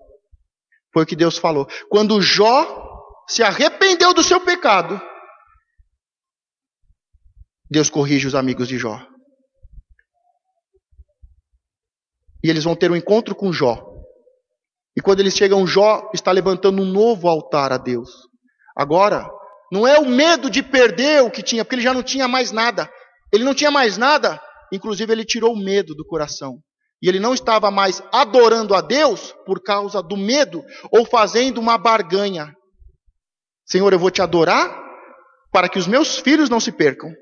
Foi o que Deus falou. Quando Jó se arrependeu do seu pecado, Deus corrige os amigos de Jó. E eles vão ter um encontro com Jó. E quando eles chegam, Jó está levantando um novo altar a Deus. Agora, não é o medo de perder o que tinha, porque ele já não tinha mais nada. Ele não tinha mais nada, inclusive ele tirou o medo do coração. E ele não estava mais adorando a Deus por causa do medo ou fazendo uma barganha. Senhor, eu vou te adorar para que os meus filhos não se percam.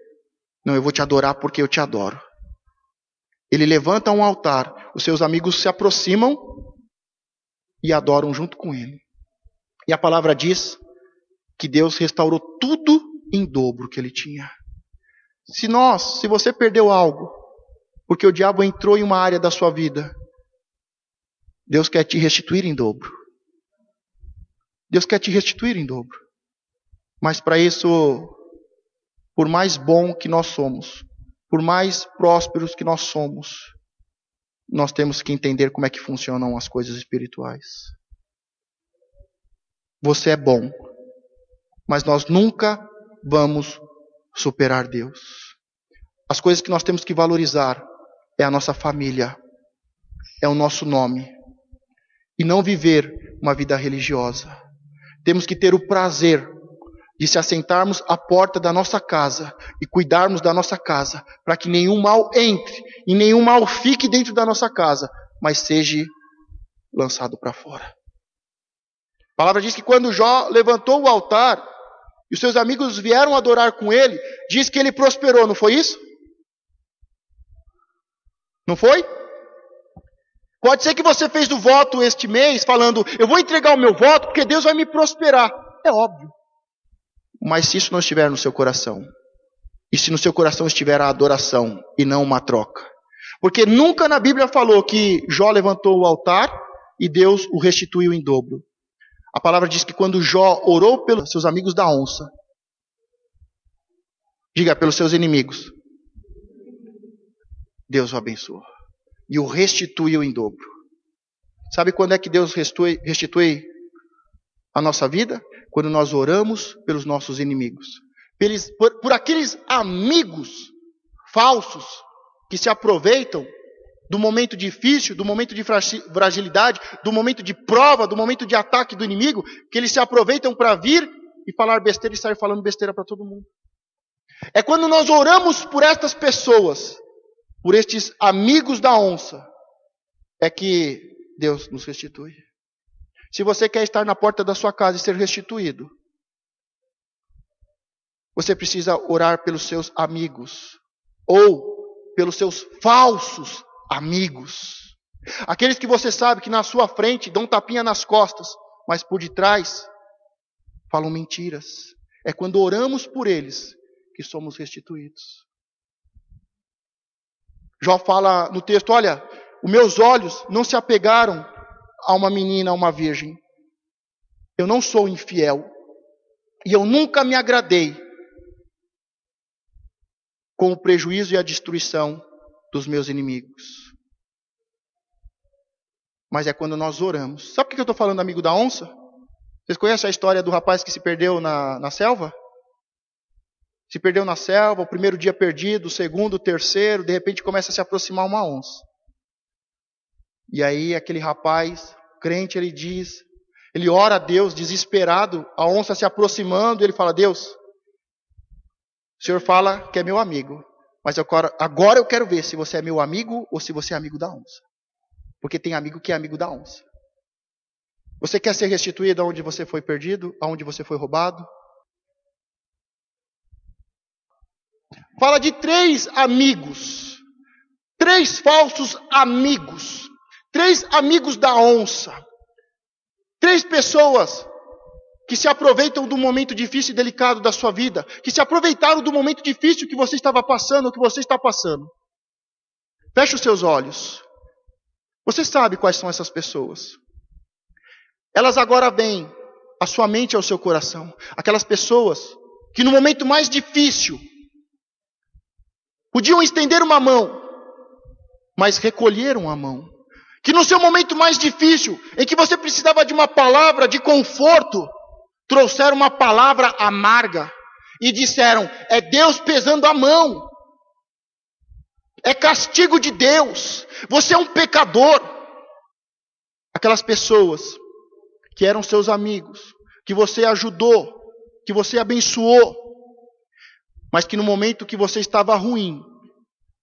Não, eu vou te adorar porque eu te adoro. Ele levanta um altar, os seus amigos se aproximam e adoram junto com ele. E a palavra diz que Deus restaurou tudo em dobro que ele tinha. Se você perdeu algo, porque o diabo entrou em uma área da sua vida, Deus quer te restituir em dobro. Deus quer te restituir em dobro. Mas para isso, por mais bom que nós somos, por mais prósperos que nós somos, nós temos que entender como é que funcionam as coisas espirituais. Você é bom, mas nós nunca vamos superar Deus. As coisas que nós temos que valorizar é a nossa família, é o nosso nome, e não viver uma vida religiosa. Temos que ter o prazer de se assentarmos à porta da nossa casa e cuidarmos da nossa casa, para que nenhum mal entre e nenhum mal fique dentro da nossa casa, mas seja lançado para fora. A palavra diz que quando Jó levantou o altar e os seus amigos vieram adorar com ele, diz que ele prosperou, não foi isso? Não foi? Pode ser que você fez o voto este mês falando: eu vou entregar o meu voto porque Deus vai me prosperar. É óbvio. Mas se isso não estiver no seu coração, e se no seu coração estiver a adoração e não uma troca, porque nunca na Bíblia falou que Jó levantou o altar e Deus o restituiu em dobro. A palavra diz que quando Jó orou pelos seus amigos da onça, diga, pelos seus inimigos, Deus o abençoou e o restituiu em dobro. Sabe quando é que Deus restitui a nossa vida? Quando nós oramos pelos nossos inimigos. Por aqueles amigos falsos que se aproveitam do momento difícil, do momento de fragilidade, do momento de prova, do momento de ataque do inimigo, que eles se aproveitam para vir e falar besteira e sair falando besteira para todo mundo. É quando nós oramos por estas pessoas, por estes amigos da onça, é que Deus nos restitui. Se você quer estar na porta da sua casa e ser restituído, Você precisa orar pelos seus amigos, ou pelos seus falsos amigos. Aqueles que você sabe que na sua frente dão tapinha nas costas, mas por detrás falam mentiras. É quando oramos por eles que somos restituídos. Jó fala no texto, olha, os meus olhos não se apegaram a uma menina, a uma virgem. Eu não sou infiel. E eu nunca me agradei com o prejuízo e a destruição dos meus inimigos. Mas é quando nós oramos. Sabe por que eu estou falando amigo da onça? Vocês conhecem a história do rapaz que se perdeu na selva? Se perdeu na selva, o primeiro dia perdido, o segundo, o terceiro, de repente começa a se aproximar uma onça. E aí aquele rapaz, crente, ele ora a Deus, desesperado, a onça se aproximando, e ele fala, Deus, o Senhor fala que é meu amigo, mas agora eu quero ver se você é meu amigo ou se você é amigo da onça. Porque tem amigo que é amigo da onça. Você quer ser restituído aonde você foi perdido, aonde você foi roubado? Fala de 3 amigos, 3 falsos amigos, 3 amigos da onça, 3 pessoas que se aproveitam do momento difícil e delicado da sua vida, que se aproveitaram do momento difícil que você estava passando, ou que você está passando. Feche os seus olhos. Você sabe quais são essas pessoas. Elas agora vêm à sua mente e ao seu coração. Aquelas pessoas que no momento mais difícil podiam estender uma mão, mas recolheram a mão. Que no seu momento mais difícil, em que você precisava de uma palavra de conforto, trouxeram uma palavra amarga e disseram, é Deus pesando a mão. É castigo de Deus. Você é um pecador. Aquelas pessoas que eram seus amigos, que você ajudou, que você abençoou, mas que no momento que você estava ruim,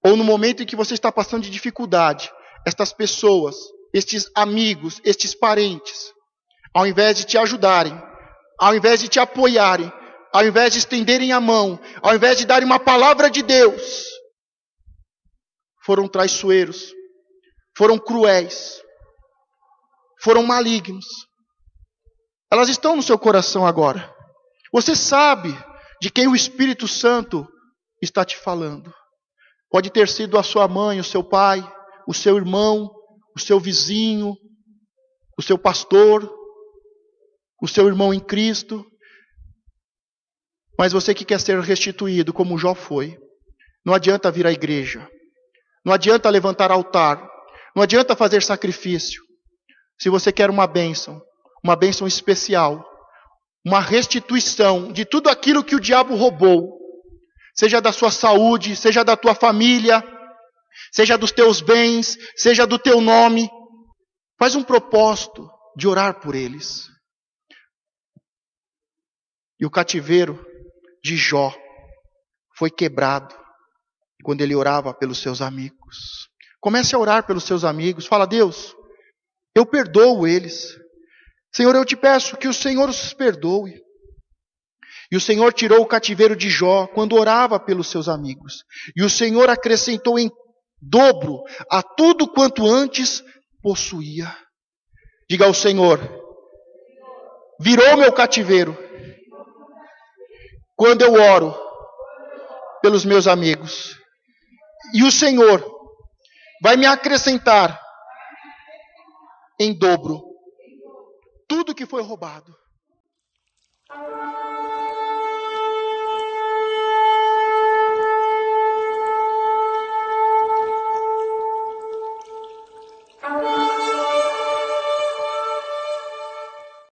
ou no momento em que você está passando de dificuldade, estas pessoas, estes amigos, estes parentes, ao invés de te ajudarem, ao invés de te apoiarem, ao invés de estenderem a mão, ao invés de darem uma palavra de Deus, foram traiçoeiros, foram cruéis, foram malignos. Elas estão no seu coração agora. Você sabe de quem o Espírito Santo está te falando. Pode ter sido a sua mãe, o seu pai, o seu irmão, o seu vizinho, o seu pastor, o seu irmão em Cristo. Mas você que quer ser restituído, como Jó foi, não adianta vir à igreja. Não adianta levantar altar. Não adianta fazer sacrifício. Se você quer uma bênção especial, uma restituição de tudo aquilo que o diabo roubou, seja da sua saúde, seja da tua família, seja dos teus bens, seja do teu nome, faz um propósito de orar por eles. E o cativeiro de Jó foi quebrado quando ele orava pelos seus amigos. Comece a orar pelos seus amigos. Fala, Deus, eu perdoo eles. Senhor, eu te peço que o Senhor os perdoe. E o Senhor tirou o cativeiro de Jó quando orava pelos seus amigos. E o Senhor acrescentou em dobro a tudo quanto antes possuía. Diga ao Senhor, virou meu cativeiro quando eu oro pelos meus amigos. E o Senhor vai me acrescentar em dobro tudo que foi roubado.